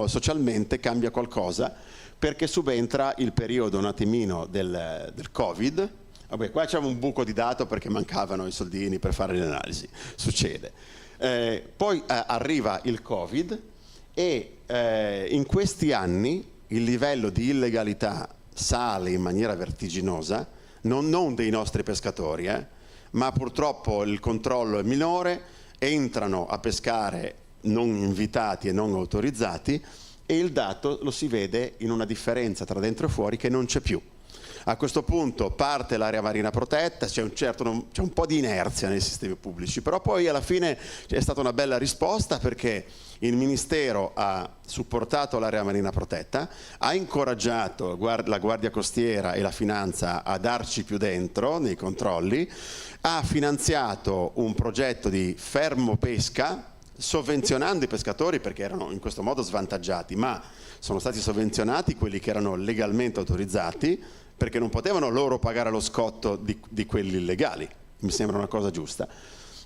Speaker 2: socialmente cambia qualcosa, perché subentra il periodo un attimino del Covid. Vabbè, qua c'è un buco di dato perché mancavano i soldini per fare le analisi, succede. Poi arriva il Covid e in questi anni il livello di illegalità sale in maniera vertiginosa, non dei nostri pescatori, ma purtroppo il controllo è minore, entrano a pescare non invitati e non autorizzati e il dato lo si vede in una differenza tra dentro e fuori che non c'è più. A questo punto parte l'area marina protetta, c'è un po' di inerzia nei sistemi pubblici, però poi alla fine è stata una bella risposta perché il Ministero ha supportato l'area marina protetta, ha incoraggiato la Guardia Costiera e la Finanza a darci più dentro nei controlli, ha finanziato un progetto di fermo pesca, sovvenzionando i pescatori perché erano in questo modo svantaggiati, ma sono stati sovvenzionati quelli che erano legalmente autorizzati perché non potevano loro pagare lo scotto di quelli illegali. Mi sembra una cosa giusta.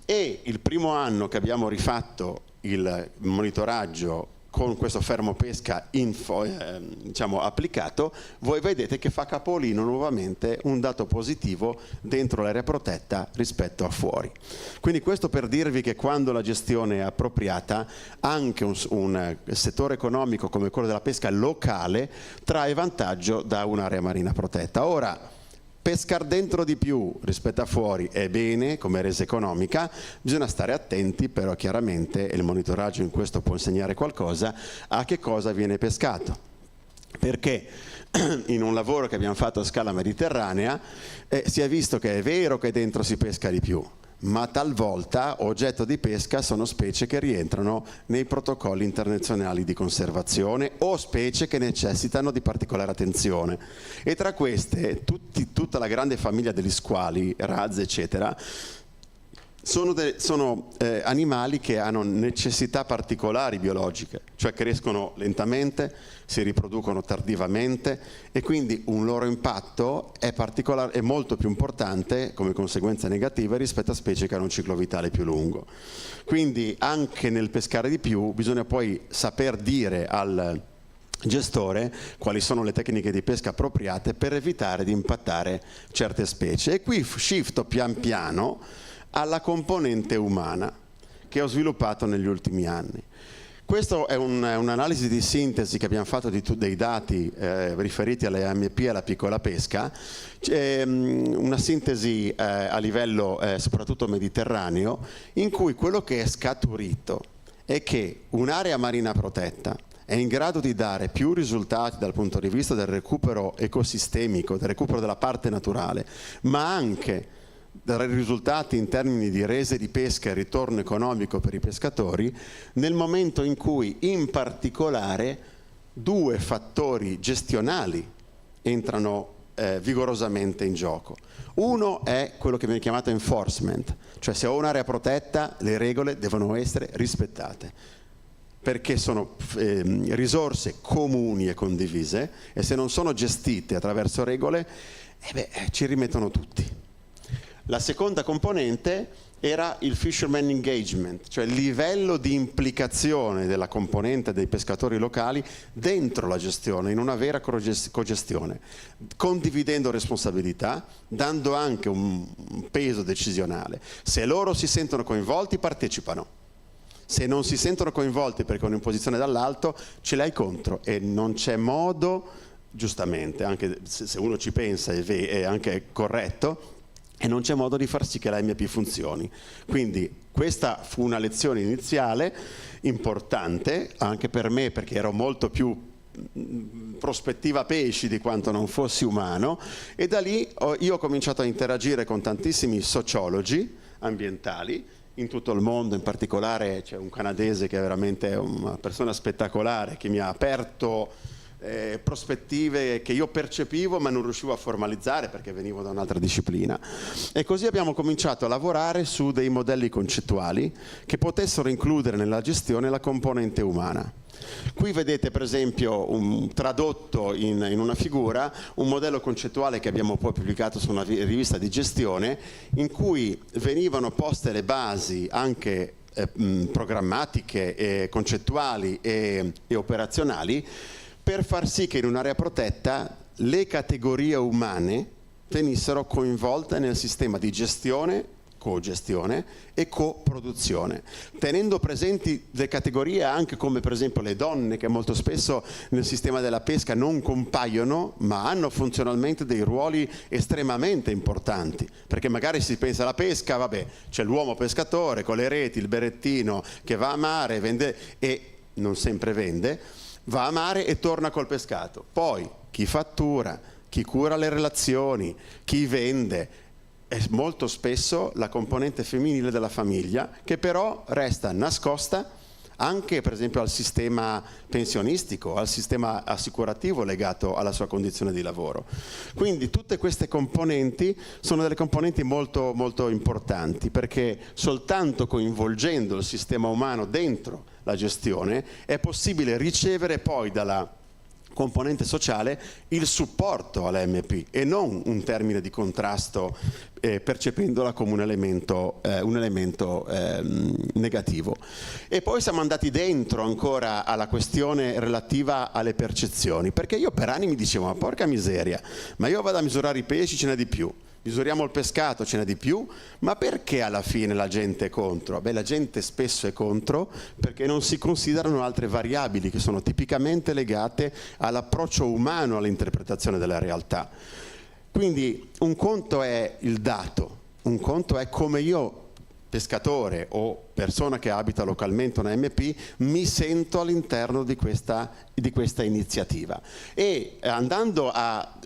Speaker 2: E il primo anno che abbiamo rifatto il monitoraggio con questo fermo pesca applicato, voi vedete che fa capolino nuovamente un dato positivo dentro l'area protetta rispetto a fuori. Quindi questo per dirvi che quando la gestione è appropriata, anche un settore economico come quello della pesca locale trae vantaggio da un'area marina protetta. Ora, pescar dentro di più rispetto a fuori è bene come resa economica, bisogna stare attenti però chiaramente, e il monitoraggio in questo può insegnare qualcosa, a che cosa viene pescato. Perché in un lavoro che abbiamo fatto a scala mediterranea si è visto che è vero che dentro si pesca di più, ma talvolta oggetto di pesca sono specie che rientrano nei protocolli internazionali di conservazione o specie che necessitano di particolare attenzione. E tra queste, tutta la grande famiglia degli squali, razze, eccetera, sono animali che hanno necessità particolari biologiche, cioè crescono lentamente, si riproducono tardivamente e quindi un loro impatto è molto più importante come conseguenza negativa rispetto a specie che hanno un ciclo vitale più lungo. Quindi anche nel pescare di più bisogna poi saper dire gestore quali sono le tecniche di pesca appropriate per evitare di impattare certe specie. E qui shifto pian piano alla componente umana che ho sviluppato negli ultimi anni. Questo è un'analisi di sintesi che abbiamo fatto dei dati riferiti alle AMP e alla piccola pesca, una sintesi a livello soprattutto mediterraneo, in cui quello che è scaturito è che un'area marina protetta è in grado di dare più risultati dal punto di vista del recupero ecosistemico, del recupero della parte naturale, ma anche dare risultati in termini di rese di pesca e ritorno economico per i pescatori, nel momento in cui in particolare due fattori gestionali entrano vigorosamente in gioco. Uno è quello che viene chiamato enforcement, cioè se ho un'area protetta le regole devono essere rispettate, perché sono risorse comuni e condivise, e se non sono gestite attraverso regole ci rimettono tutti. La seconda componente era il fisherman engagement, cioè il livello di implicazione della componente dei pescatori locali dentro la gestione, in una vera cogestione, condividendo responsabilità, dando anche un peso decisionale. Se loro si sentono coinvolti, partecipano. Se non si sentono coinvolti perché è un'imposizione dall'alto, ce l'hai contro, e non c'è modo, giustamente, anche se uno ci pensa è anche corretto, e non c'è modo di far sì che la MP funzioni. Quindi questa fu una lezione iniziale importante anche per me, perché ero molto più prospettiva pesci di quanto non fossi umano, e da lì io ho cominciato a interagire con tantissimi sociologi ambientali in tutto il mondo. In particolare c'è un canadese che è veramente una persona spettacolare, che mi ha aperto prospettive che io percepivo ma non riuscivo a formalizzare perché venivo da un'altra disciplina, e così abbiamo cominciato a lavorare su dei modelli concettuali che potessero includere nella gestione la componente umana. Qui vedete per esempio tradotto in una figura un modello concettuale che abbiamo poi pubblicato su una rivista di gestione, in cui venivano poste le basi anche programmatiche, concettuali e operazionali, per far sì che in un'area protetta le categorie umane venissero coinvolte nel sistema di gestione, cogestione e coproduzione, tenendo presenti le categorie anche come per esempio le donne, che molto spesso nel sistema della pesca non compaiono ma hanno funzionalmente dei ruoli estremamente importanti, perché magari si pensa alla pesca, vabbè, c'è l'uomo pescatore con le reti, il berrettino che va a mare, vende, e non sempre vende, va a mare e torna col pescato. Poi chi fattura, chi cura le relazioni, chi vende, è molto spesso la componente femminile della famiglia, che però resta nascosta anche per esempio al sistema pensionistico, al sistema assicurativo legato alla sua condizione di lavoro. Quindi tutte queste componenti sono delle componenti molto, molto importanti, perché soltanto coinvolgendo il sistema umano dentro la gestione è possibile ricevere poi dalla componente sociale il supporto all'MP, e non un termine di contrasto percependola come un elemento negativo. E poi siamo andati dentro ancora alla questione relativa alle percezioni, perché io per anni mi dicevo: ma porca miseria, ma io vado a misurare i pesci, ce n'è di più, misuriamo il pescato, ce n'è di più, ma perché alla fine la gente è contro? Beh, la gente spesso è contro perché non si considerano altre variabili che sono tipicamente legate all'approccio umano all'interpretazione della realtà. Quindi un conto è il dato, un conto è come io, pescatore o persona che abita localmente una MP, mi sento all'interno di questa iniziativa, e andando a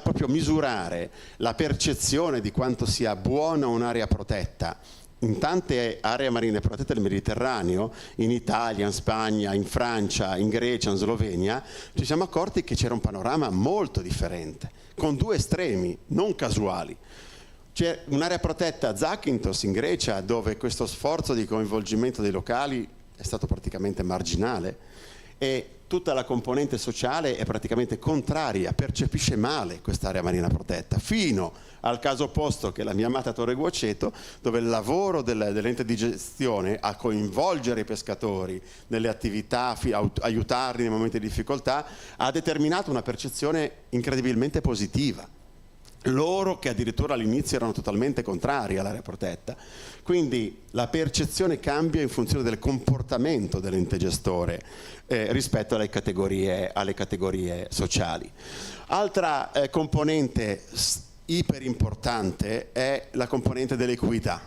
Speaker 2: proprio misurare la percezione di quanto sia buona un'area protetta in tante aree marine protette del Mediterraneo, in Italia, in Spagna, in Francia, in Grecia, in Slovenia, ci siamo accorti che c'era un panorama molto differente, con due estremi non casuali. C'è un'area protetta a Zakynthos in Grecia, dove questo sforzo di coinvolgimento dei locali è stato praticamente marginale, e tutta la componente sociale è praticamente contraria, percepisce male quest'area marina protetta, fino al caso opposto che la mia amata Torre Guaceto, dove il lavoro dell'ente di gestione a coinvolgere i pescatori nelle attività, aiutarli nei momenti di difficoltà, ha determinato una percezione incredibilmente positiva. Loro che addirittura all'inizio erano totalmente contrari all'area protetta. Quindi la percezione cambia in funzione del comportamento dell'ente gestore rispetto alle categorie sociali. Altra componente iper importante è la componente dell'equità.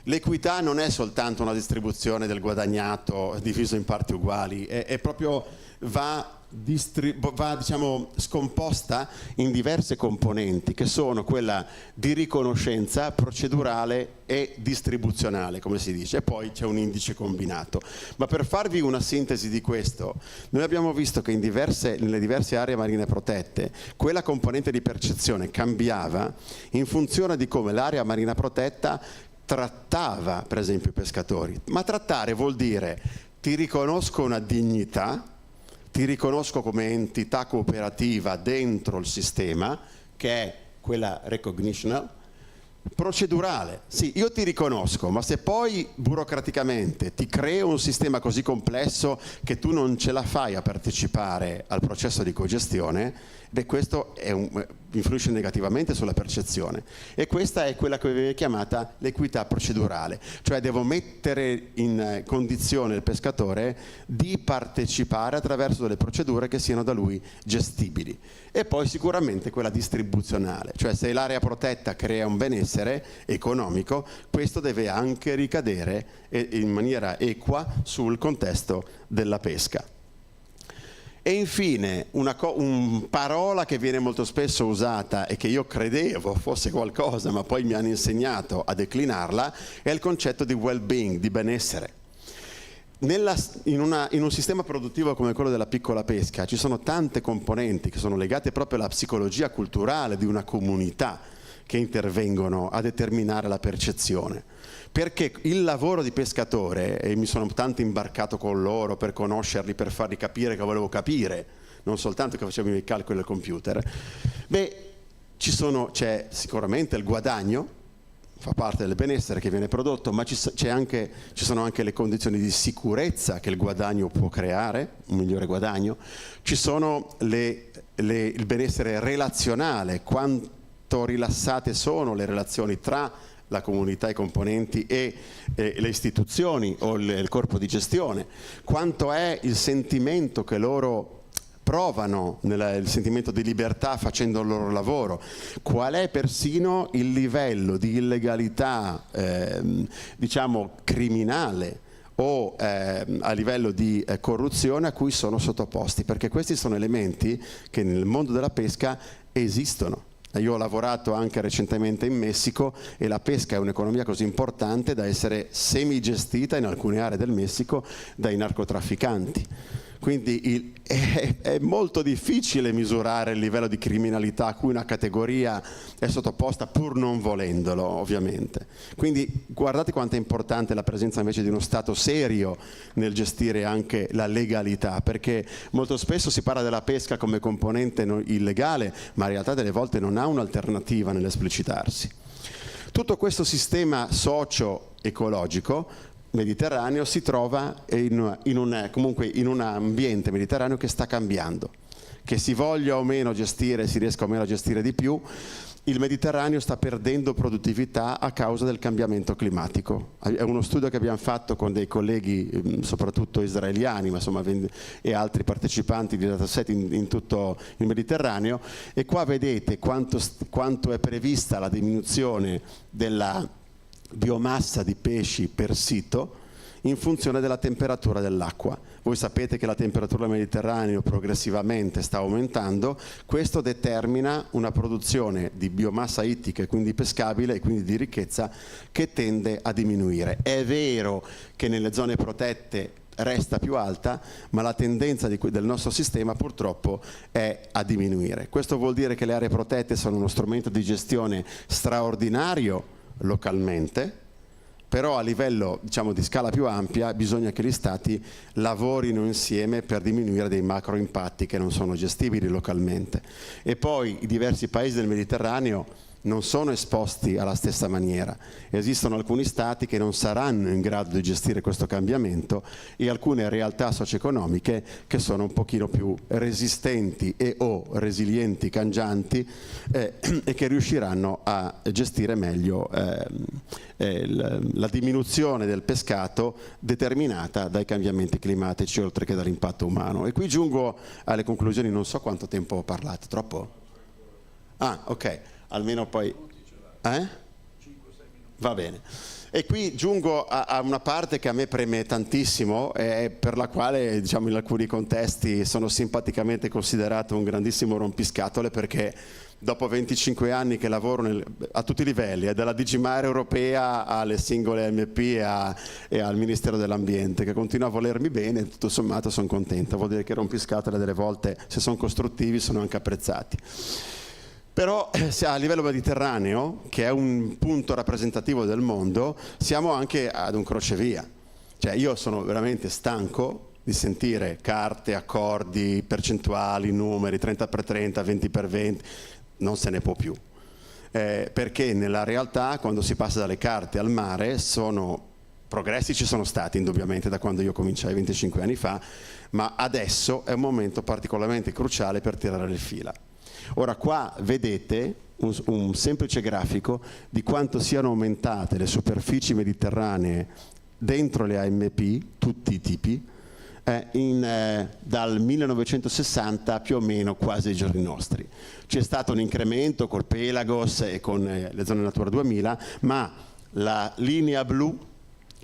Speaker 2: L'equità non è soltanto una distribuzione del guadagnato diviso in parti uguali, è proprio va diciamo scomposta in diverse componenti, che sono quella di riconoscenza, procedurale e distribuzionale, come si dice, e poi c'è un indice combinato. Ma per farvi una sintesi di questo, noi abbiamo visto che nelle diverse aree marine protette quella componente di percezione cambiava in funzione di come l'area marina protetta trattava per esempio i pescatori. Ma trattare vuol dire: ti riconosco una dignità, ti riconosco come entità cooperativa dentro il sistema, che è quella recognitional, procedurale. Sì, io ti riconosco, ma se poi burocraticamente ti creo un sistema così complesso che tu non ce la fai a partecipare al processo di cogestione, beh, questo influisce negativamente sulla percezione. E questa è quella che viene chiamata l'equità procedurale, cioè devo mettere in condizione il pescatore di partecipare attraverso delle procedure che siano da lui gestibili. E poi sicuramente quella distribuzionale, cioè se l'area protetta crea un benessere economico, questo deve anche ricadere in maniera equa sul contesto della pesca. E infine una parola che viene molto spesso usata e che io credevo fosse qualcosa, ma poi mi hanno insegnato a declinarla, è il concetto di well-being, di benessere. In un sistema produttivo come quello della piccola pesca ci sono tante componenti che sono legate proprio alla psicologia culturale di una comunità che intervengono a determinare la percezione. Perché il lavoro di pescatore, e mi sono tanto imbarcato con loro per conoscerli, per farli capire che volevo capire, non soltanto che facevo i calcoli al computer, c'è sicuramente il guadagno, fa parte del benessere che viene prodotto, ma ci sono anche le condizioni di sicurezza che il guadagno può creare, un migliore guadagno, ci sono il benessere relazionale, quanto rilassate sono le relazioni tra la comunità, i componenti e le istituzioni o il corpo di gestione, quanto è il sentimento che loro provano, il sentimento di libertà facendo il loro lavoro, qual è persino il livello di illegalità diciamo criminale o a livello di corruzione a cui sono sottoposti, perché questi sono elementi che nel mondo della pesca esistono. Io ho lavorato anche recentemente in Messico e la pesca è un'economia così importante da essere semigestita in alcune aree del Messico dai narcotrafficanti. Quindi è molto difficile misurare il livello di criminalità a cui una categoria è sottoposta pur non volendolo, ovviamente. Quindi guardate quanto è importante la presenza invece di uno Stato serio nel gestire anche la legalità, perché molto spesso si parla della pesca come componente illegale, ma in realtà delle volte non ha un'alternativa nell'esplicitarsi. Tutto questo sistema socio-ecologico mediterraneo si trova comunque in un ambiente mediterraneo che sta cambiando, che si voglia o meno gestire, si riesca o meno a gestire di più. Il Mediterraneo sta perdendo produttività a causa del cambiamento climatico. È uno studio che abbiamo fatto con dei colleghi, soprattutto israeliani, ma insomma, e altri partecipanti di dataset in tutto il Mediterraneo, e qua vedete quanto è prevista la diminuzione della biomassa di pesci per sito in funzione della temperatura dell'acqua. Voi sapete che la temperatura del Mediterraneo progressivamente sta aumentando, questo determina una produzione di biomassa ittica e quindi pescabile e quindi di ricchezza che tende a diminuire. È vero che nelle zone protette resta più alta, ma la tendenza del nostro sistema purtroppo è a diminuire. Questo vuol dire che le aree protette sono uno strumento di gestione straordinario localmente, Però a livello, diciamo, di scala più ampia bisogna che gli Stati lavorino insieme per diminuire dei macro impatti che non sono gestibili localmente. E poi i diversi paesi del Mediterraneo non sono esposti alla stessa maniera. Esistono alcuni stati che non saranno in grado di gestire questo cambiamento e alcune realtà socio-economiche che sono un pochino più resistenti e o resilienti, cangianti e che riusciranno a gestire meglio la diminuzione del pescato determinata dai cambiamenti climatici oltre che dall'impatto umano. E qui giungo alle conclusioni. Non so quanto tempo ho parlato, troppo? Ah, ok. Almeno poi... Va bene. E qui giungo a una parte che a me preme tantissimo e per la quale, diciamo, in alcuni contesti sono simpaticamente considerato un grandissimo rompiscatole, perché dopo 25 anni che lavoro a tutti i livelli, dalla DG Mare europea alle singole MP e al Ministero dell'Ambiente, che continua a volermi bene, tutto sommato sono contento. Vuol dire che rompiscatole delle volte, se sono costruttivi, sono anche apprezzati. Però a livello mediterraneo, che è un punto rappresentativo del mondo, siamo anche ad un crocevia. Cioè io sono veramente stanco di sentire carte, accordi, percentuali, numeri, 30x30, 20x20, non se ne può più. Perché nella realtà, quando si passa dalle carte al mare, progressi ci sono stati indubbiamente da quando io cominciai 25 anni fa, ma adesso è un momento particolarmente cruciale per tirare le fila. Ora qua vedete un semplice grafico di quanto siano aumentate le superfici mediterranee dentro le AMP, tutti i tipi, dal 1960 più o meno quasi ai giorni nostri. C'è stato un incremento col Pelagos e con le zone Natura 2000, ma la linea blu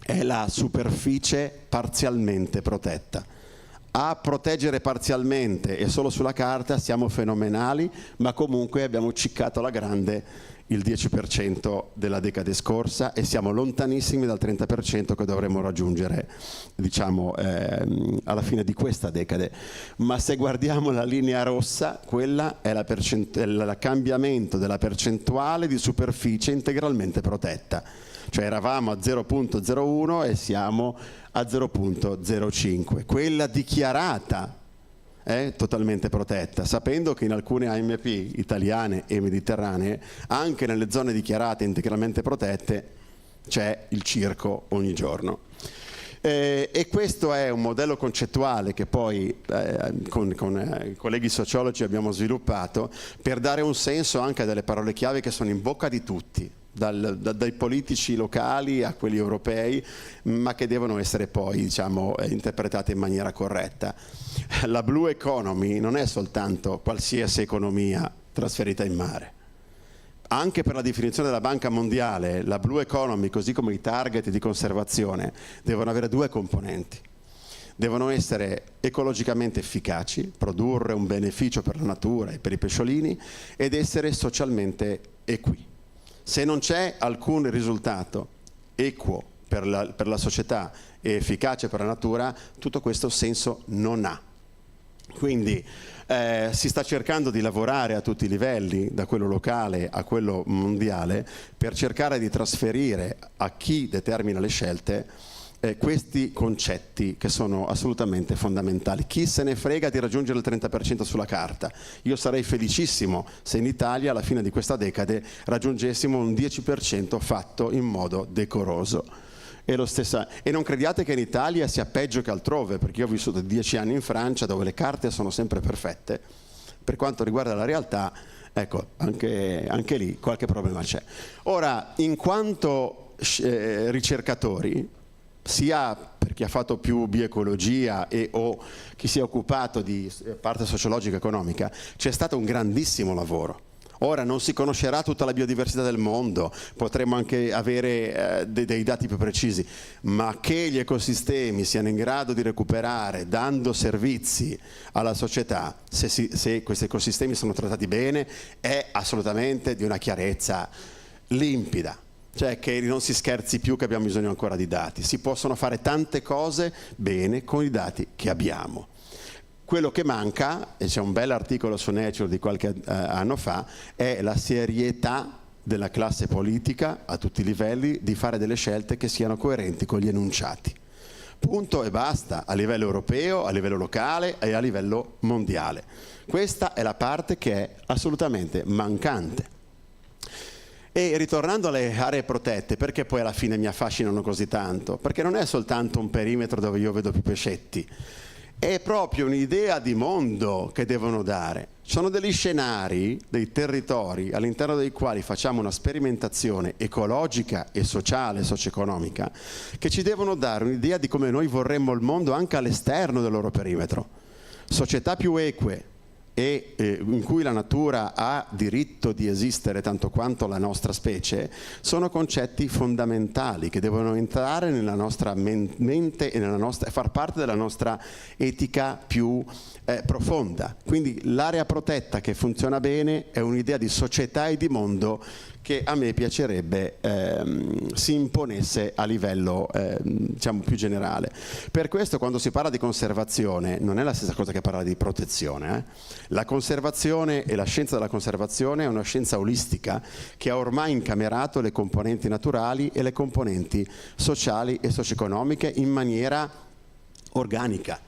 Speaker 2: è la superficie parzialmente protetta. A proteggere parzialmente e solo sulla carta siamo fenomenali, ma comunque abbiamo ciccato alla grande il 10% della decade scorsa e siamo lontanissimi dal 30% che dovremmo raggiungere, diciamo, alla fine di questa decade. Ma se guardiamo la linea rossa, quella è il cambiamento della percentuale di superficie integralmente protetta. Cioè eravamo a 0,01 e siamo a 0,05. Quella dichiarata è totalmente protetta, sapendo che in alcune AMP italiane e mediterranee, anche nelle zone dichiarate integralmente protette, c'è il circo ogni giorno. E questo è un modello concettuale che poi con i colleghi sociologi abbiamo sviluppato per dare un senso anche a delle parole chiave che sono in bocca di tutti, dai politici locali a quelli europei, ma che devono essere poi, diciamo, interpretate in maniera corretta. La blue economy non è soltanto qualsiasi economia trasferita in mare. Anche per la definizione della Banca Mondiale, la blue economy, così come i target di conservazione, devono avere due componenti. Devono essere ecologicamente efficaci, produrre un beneficio per la natura e per i pesciolini, ed essere socialmente equi. Se non c'è alcun risultato equo per la società e efficace per la natura, tutto questo senso non ha. Quindi si sta cercando di lavorare a tutti i livelli, da quello locale a quello mondiale, per cercare di trasferire a chi determina le scelte questi concetti che sono assolutamente fondamentali. Chi se ne frega di raggiungere il 30% sulla carta? Io sarei felicissimo se in Italia alla fine di questa decade raggiungessimo un 10% fatto in modo decoroso. E non crediate che in Italia sia peggio che altrove, perché io ho vissuto 10 anni in Francia dove le carte sono sempre perfette. Per quanto riguarda la realtà, ecco, anche lì qualche problema c'è. Ora, in quanto ricercatori, sia per chi ha fatto più bioecologia o chi si è occupato di parte sociologica e economica, c'è stato un grandissimo lavoro. Ora non si conoscerà tutta la biodiversità del mondo, potremo anche avere dei dati più precisi, ma che gli ecosistemi siano in grado di recuperare dando servizi alla società, se questi ecosistemi sono trattati bene, è assolutamente di una chiarezza limpida. Cioè che non si scherzi più, che abbiamo bisogno ancora di dati. Si possono fare tante cose bene con i dati che abbiamo. Quello che manca, e c'è un bel articolo su Nature di qualche anno fa, è la serietà della classe politica a tutti i livelli di fare delle scelte che siano coerenti con gli enunciati. Punto e basta, a livello europeo, a livello locale e a livello mondiale. Questa è la parte che è assolutamente mancante. E ritornando alle aree protette, perché poi alla fine mi affascinano così tanto? Perché non è soltanto un perimetro dove io vedo più pescetti, è proprio un'idea di mondo che devono dare. Sono degli scenari, dei territori all'interno dei quali facciamo una sperimentazione ecologica e sociale, socio-economica, che ci devono dare un'idea di come noi vorremmo il mondo anche all'esterno del loro perimetro. Società più eque e in cui la natura ha diritto di esistere tanto quanto la nostra specie, sono concetti fondamentali che devono entrare nella nostra mente e far parte della nostra etica più profonda. Quindi l'area protetta che funziona bene è un'idea di società e di mondo che a me piacerebbe si imponesse a livello diciamo più generale. Per questo quando si parla di conservazione non è la stessa cosa che parlare di protezione. La conservazione e la scienza della conservazione è una scienza olistica che ha ormai incamerato le componenti naturali e le componenti sociali e socio-economiche in maniera organica.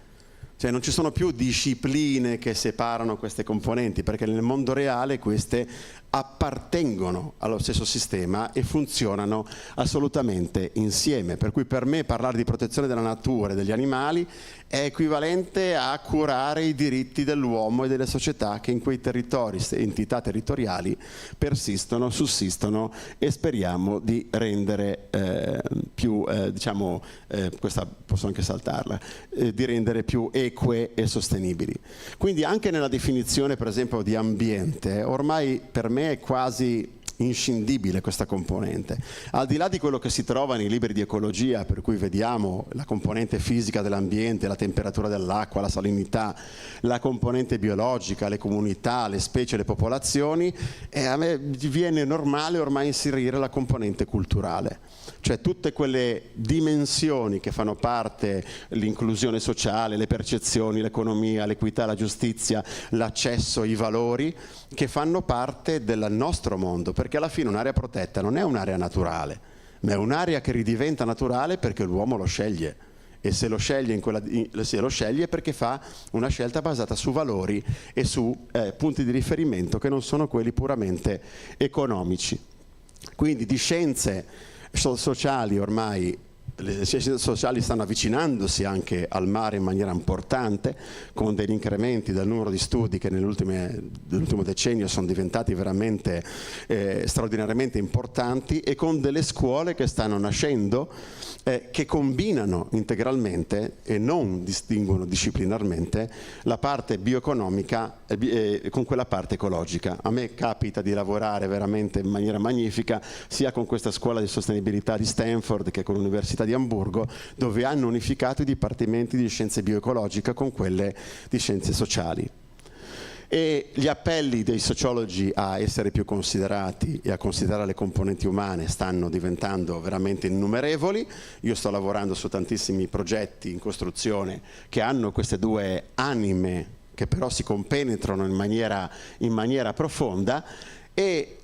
Speaker 2: Cioè non ci sono più discipline che separano queste componenti, perché nel mondo reale queste appartengono allo stesso sistema e funzionano assolutamente insieme. Per cui per me parlare di protezione della natura e degli animali è equivalente a curare i diritti dell'uomo e delle società che in quei territori, entità territoriali, persistono, sussistono e speriamo di rendere più, diciamo, questa posso anche saltarla, di rendere più eque e sostenibili. Quindi anche nella definizione per esempio di ambiente, ormai per me è quasi inscindibile questa componente. Al di là di quello che si trova nei libri di ecologia, per cui vediamo la componente fisica dell'ambiente, la temperatura dell'acqua, la salinità, la componente biologica, le comunità, le specie, le popolazioni, e a me viene normale ormai inserire la componente culturale. Cioè tutte quelle dimensioni che fanno parte, l'inclusione sociale, le percezioni, l'economia, l'equità, la giustizia, l'accesso, i valori, che fanno parte del nostro mondo, perché alla fine un'area protetta non è un'area naturale, ma è un'area che ridiventa naturale perché l'uomo lo sceglie. E se lo sceglie, se lo sceglie perché fa una scelta basata su valori e su punti di riferimento che non sono quelli puramente economici. Quindi di scienze sociali ormai le scienze sociali stanno avvicinandosi anche al mare in maniera importante, con degli incrementi del numero di studi che nell'ultimo decennio sono diventati veramente straordinariamente importanti, e con delle scuole che stanno nascendo che combinano integralmente e non distinguono disciplinarmente la parte bioeconomica con quella parte ecologica. A me capita di lavorare veramente in maniera magnifica sia con questa scuola di sostenibilità di Stanford che con l'Università di Amburgo, dove hanno unificato i dipartimenti di scienze bioecologiche con quelle di scienze sociali. E gli appelli dei sociologi a essere più considerati e a considerare le componenti umane stanno diventando veramente innumerevoli. Io sto lavorando su tantissimi progetti in costruzione che hanno queste due anime che però si compenetrano in maniera profonda, e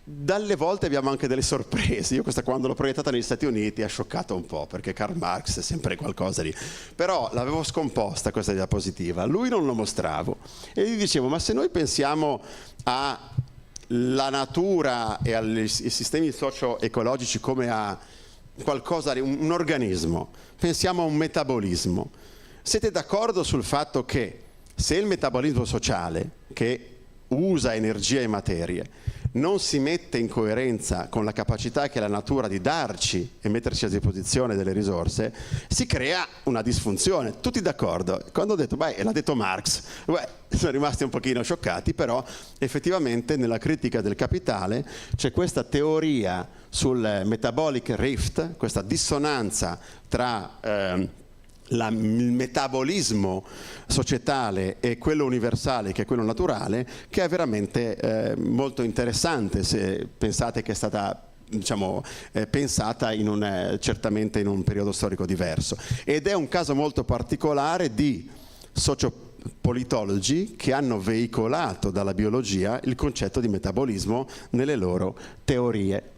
Speaker 2: dalle volte abbiamo anche delle sorprese. Io questa, quando l'ho proiettata negli Stati Uniti, ha scioccato un po', perché Karl Marx è sempre qualcosa di... Però l'avevo scomposta questa diapositiva, lui non lo mostravo, e gli dicevo: ma se noi pensiamo alla natura e ai sistemi socio-ecologici come a qualcosa, un organismo, pensiamo a un metabolismo, siete d'accordo sul fatto che se il metabolismo sociale, che usa energia e materie, non si mette in coerenza con la capacità che ha la natura di darci e metterci a disposizione delle risorse, si crea una disfunzione? Tutti d'accordo? Quando ho detto, beh, l'ha detto Marx, sono rimasti un pochino scioccati, però effettivamente nella critica del capitale c'è questa teoria sul metabolic rift, questa dissonanza tra il metabolismo societale e quello universale, che è quello naturale, che è veramente molto interessante, se pensate che è stata, diciamo, pensata certamente in un periodo storico diverso, ed è un caso molto particolare di politologi che hanno veicolato dalla biologia il concetto di metabolismo nelle loro teorie.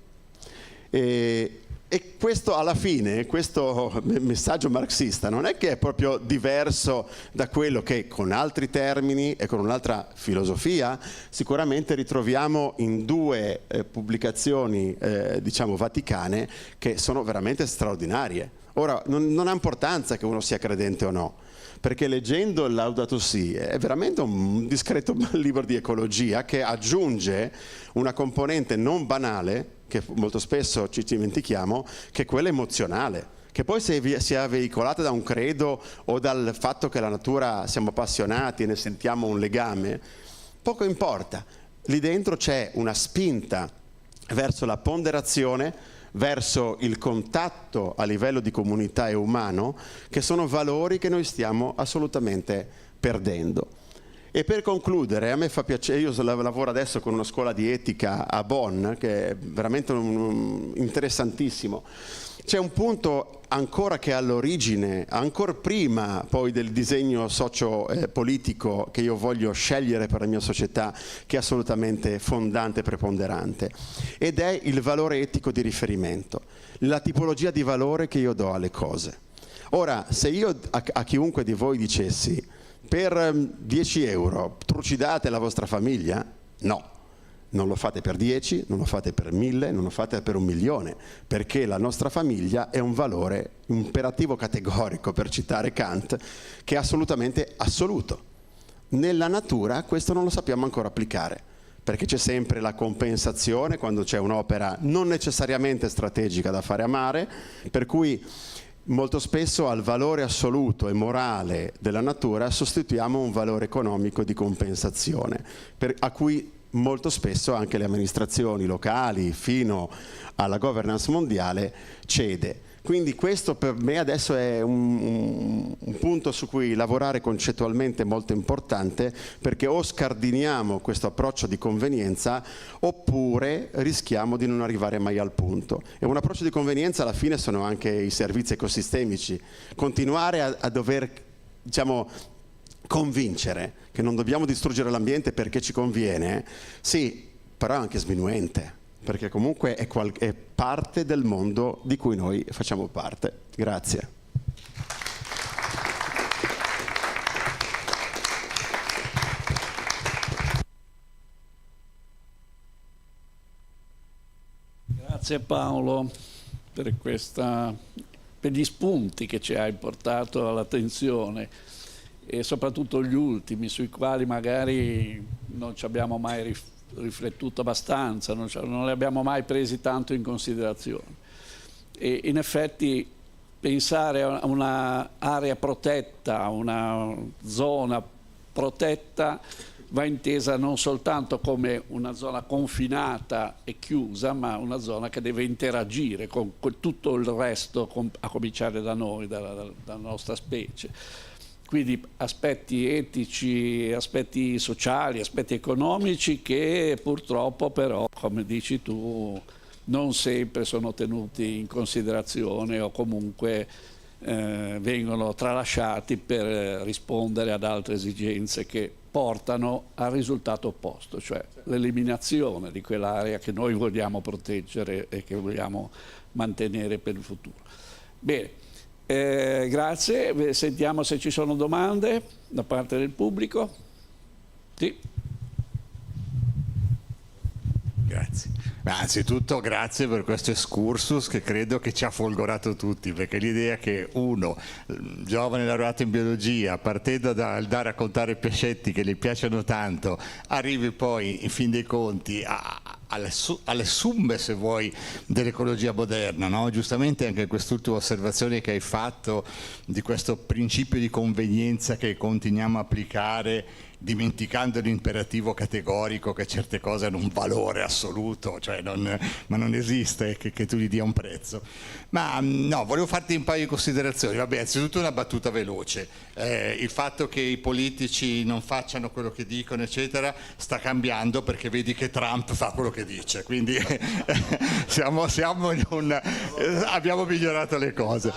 Speaker 2: E questo alla fine, questo messaggio marxista non è che è proprio diverso da quello che con altri termini e con un'altra filosofia sicuramente ritroviamo in due pubblicazioni diciamo vaticane che sono veramente straordinarie. Ora non ha importanza che uno sia credente o no, perché leggendo il Laudato Si è veramente un discreto libro di ecologia che aggiunge una componente non banale, che molto spesso ci dimentichiamo, che è quella emozionale, che poi sia veicolata da un credo o dal fatto che la natura siamo appassionati e ne sentiamo un legame, poco importa. Lì dentro c'è una spinta verso la ponderazione, verso il contatto a livello di comunità e umano, che sono valori che noi stiamo assolutamente perdendo. E per concludere, a me fa piacere, io lavoro adesso con una scuola di etica a Bonn, che è veramente interessantissimo. C'è un punto ancora che è all'origine, ancora prima poi del disegno socio-politico che io voglio scegliere per la mia società, che è assolutamente fondante e preponderante, ed è il valore etico di riferimento, la tipologia di valore che io do alle cose. Ora, se io a chiunque di voi dicessi per 10 euro trucidate la vostra famiglia, no. Non lo fate per 10, non lo fate per 1000, non lo fate per 1 milione, perché la nostra famiglia è un valore imperativo categorico, per citare Kant, che è assolutamente assoluto. Nella natura questo non lo sappiamo ancora applicare, perché c'è sempre la compensazione quando c'è un'opera non necessariamente strategica da fare a mare, per cui molto spesso al valore assoluto e morale della natura sostituiamo un valore economico di compensazione, a cui molto spesso anche le amministrazioni locali fino alla governance mondiale cede. Quindi questo per me adesso è un punto su cui lavorare concettualmente molto importante, perché o scardiniamo questo approccio di convenienza oppure rischiamo di non arrivare mai al punto. E un approccio di convenienza alla fine sono anche i servizi ecosistemici. Continuare a dover, diciamo, convincere che non dobbiamo distruggere l'ambiente perché ci conviene, sì, però è anche sminuente, perché comunque è parte del mondo di cui noi facciamo parte. Grazie.
Speaker 1: Grazie Paolo per gli spunti che ci hai portato all'attenzione, e soprattutto gli ultimi, sui quali magari non ci abbiamo mai riflettuto abbastanza, non li abbiamo mai presi tanto in considerazione. E in effetti pensare a un'area protetta, a una zona protetta, va intesa non soltanto come una zona confinata e chiusa, ma una zona che deve interagire con tutto il resto, a cominciare da noi, dalla nostra specie. Quindi aspetti etici, aspetti sociali, aspetti economici che purtroppo però, come dici tu, non sempre sono tenuti in considerazione o comunque vengono tralasciati per rispondere ad altre esigenze che portano al risultato opposto, cioè l'eliminazione di quell'area che noi vogliamo proteggere e che vogliamo mantenere per il futuro. Bene. Grazie, sentiamo se ci sono domande da parte del pubblico. Sì.
Speaker 3: Grazie. Anzitutto grazie per questo excursus che credo che ci ha folgorato tutti, perché l'idea che uno, giovane laureato in biologia, partendo da raccontare pescetti che gli piacciono tanto, arrivi poi in fin dei conti alle summe, se vuoi, dell'ecologia moderna, no? Giustamente anche quest'ultima osservazione che hai fatto di questo principio di convenienza che continuiamo a applicare dimenticando l'imperativo categorico che certe cose hanno un valore assoluto, cioè ma non esiste che tu gli dia un prezzo. Ma no, volevo farti un paio di considerazioni. Vabbè, innanzitutto una battuta veloce. Il fatto che i politici non facciano quello che dicono, eccetera, sta cambiando perché vedi che Trump fa quello che dice, quindi siamo in abbiamo migliorato le cose.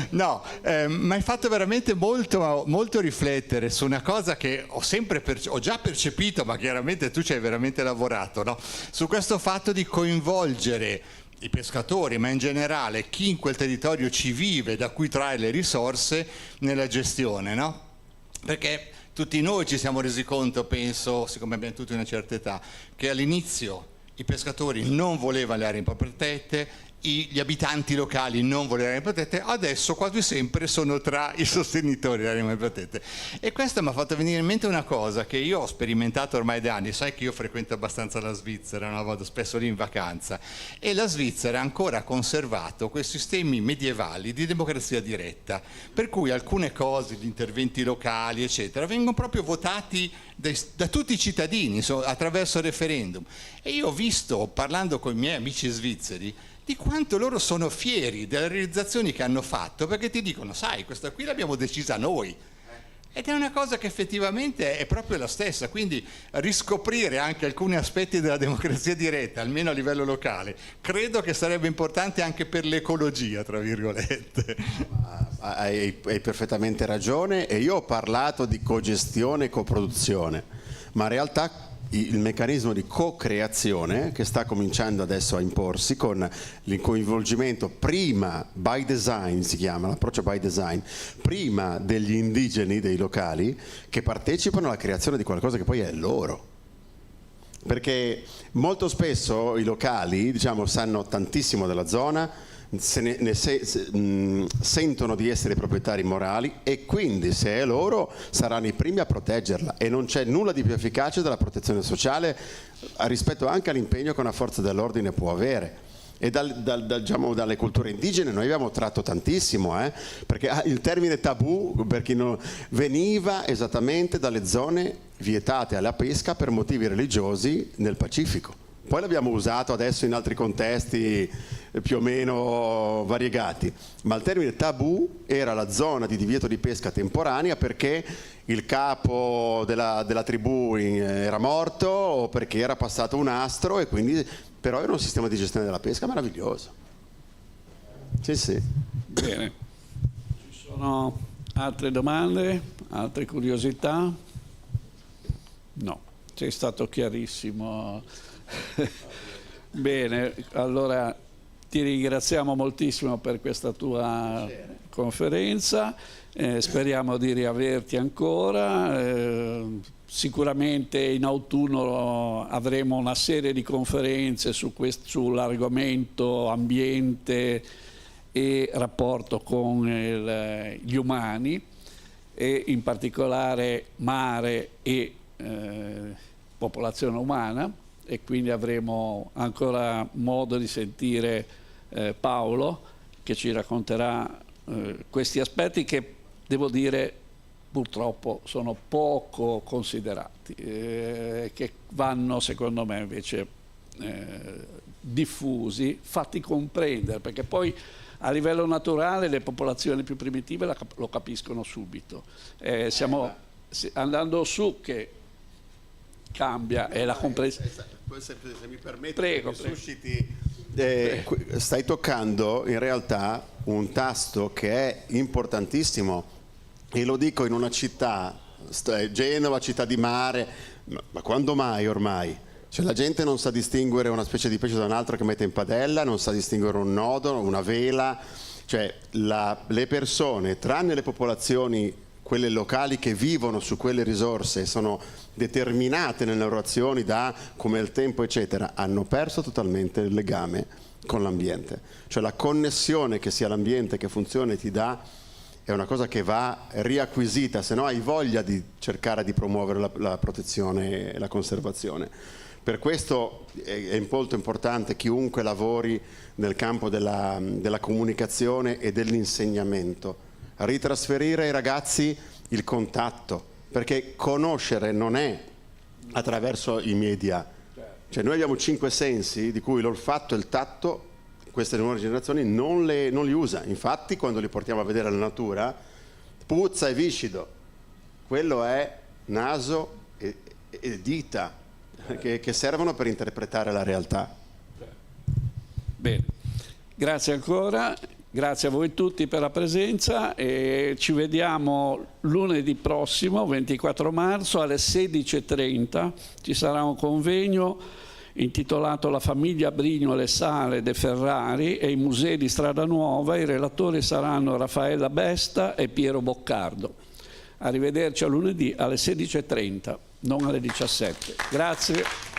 Speaker 3: No, mi hai fatto veramente molto riflettere su una cosa che ho già percepito, ma chiaramente tu ci hai veramente lavorato, no? Su questo fatto di coinvolgere i pescatori, ma in generale chi in quel territorio ci vive, da cui trae le risorse, nella gestione, no? Perché tutti noi ci siamo resi conto, penso, siccome abbiamo tutti una certa età, che all'inizio i pescatori non volevano le aree protette, gli abitanti locali non volevano le aree protette, adesso quasi sempre sono tra i sostenitori delle aree protette. E questo mi ha fatto venire in mente una cosa che io ho sperimentato ormai da anni. Sai che io frequento abbastanza la Svizzera, no? Vado spesso lì in vacanza, e la Svizzera ha ancora conservato quei sistemi medievali di democrazia diretta, per cui alcune cose, gli interventi locali eccetera, vengono proprio votati da tutti i cittadini attraverso referendum. E io ho visto, parlando con i miei amici svizzeri, di quanto loro sono fieri delle realizzazioni che hanno fatto, perché ti dicono, sai, questa qui l'abbiamo decisa noi. Ed è una cosa che effettivamente è proprio la stessa, quindi riscoprire anche alcuni aspetti della democrazia diretta, almeno a livello locale, credo che sarebbe importante anche per l'ecologia, tra virgolette.
Speaker 2: Hai perfettamente ragione, e io ho parlato di cogestione e coproduzione, ma in realtà il meccanismo di co-creazione che sta cominciando adesso a imporsi con il coinvolgimento prima by design, si chiama l'approccio by design, prima degli indigeni, dei locali, che partecipano alla creazione di qualcosa che poi è loro. Perché molto spesso i locali, diciamo, sanno tantissimo della zona, sentono di essere proprietari morali, e quindi se è loro saranno i primi a proteggerla, e non c'è nulla di più efficace della protezione sociale rispetto anche all'impegno che una forza dell'ordine può avere. E diciamo, dalle culture indigene noi abbiamo tratto tantissimo, perché il termine tabù per chi non veniva esattamente dalle zone vietate alla pesca per motivi religiosi nel Pacifico. Poi l'abbiamo usato adesso in altri contesti più o meno variegati, ma il termine tabù era la zona di divieto di pesca temporanea perché il capo della tribù era morto o perché era passato un astro, e quindi però era un sistema di gestione della pesca meraviglioso. Sì, sì.
Speaker 1: Bene. Ci sono altre domande, altre curiosità? No, sei stato chiarissimo. Bene, allora ti ringraziamo moltissimo per questa tua conferenza, speriamo di riaverti ancora, sicuramente in autunno avremo una serie di conferenze sull'argomento ambiente e rapporto con gli umani, e in particolare mare e popolazione umana, e quindi avremo ancora modo di sentire Paolo che ci racconterà questi aspetti che, devo dire, purtroppo sono poco considerati, che vanno secondo me invece diffusi, fatti comprendere, perché poi a livello naturale le popolazioni più primitive lo capiscono subito. Stiamo andando su che cambia e la comprensione.
Speaker 2: Se mi permetti,
Speaker 1: prego.
Speaker 2: susciti, stai toccando in realtà un tasto che è importantissimo, e lo dico in una città, Genova, città di mare, ma quando mai ormai? Cioè, la gente non sa distinguere una specie di pesce da un altro che mette in padella, non sa distinguere un nodo, una vela, cioè le persone, tranne le popolazioni, quelle locali che vivono su quelle risorse, sono determinate nelle loro azioni da come il tempo eccetera, hanno perso totalmente il legame con l'ambiente. Cioè la connessione che sia l'ambiente che funziona e ti dà è una cosa che va riacquisita, se no hai voglia di cercare di promuovere la protezione e la conservazione. Per questo è molto importante chiunque lavori nel campo della comunicazione e dell'insegnamento, ritrasferire ai ragazzi il contatto, perché conoscere non è attraverso i media. Cioè noi abbiamo 5 sensi, di cui l'olfatto e il tatto, queste nuove generazioni non li usa. Infatti quando li portiamo a vedere la natura, puzza e viscido. Quello è naso e dita, che servono per interpretare la realtà.
Speaker 1: Bene, grazie ancora, grazie a voi tutti per la presenza e ci vediamo lunedì prossimo, 24 marzo, alle 16:30. Ci sarà un convegno intitolato La famiglia Brignole Sale de Ferrari e i musei di Strada Nuova. I relatori saranno Raffaella Besta e Piero Boccardo. Arrivederci a lunedì alle 16:30, non alle 17. Grazie.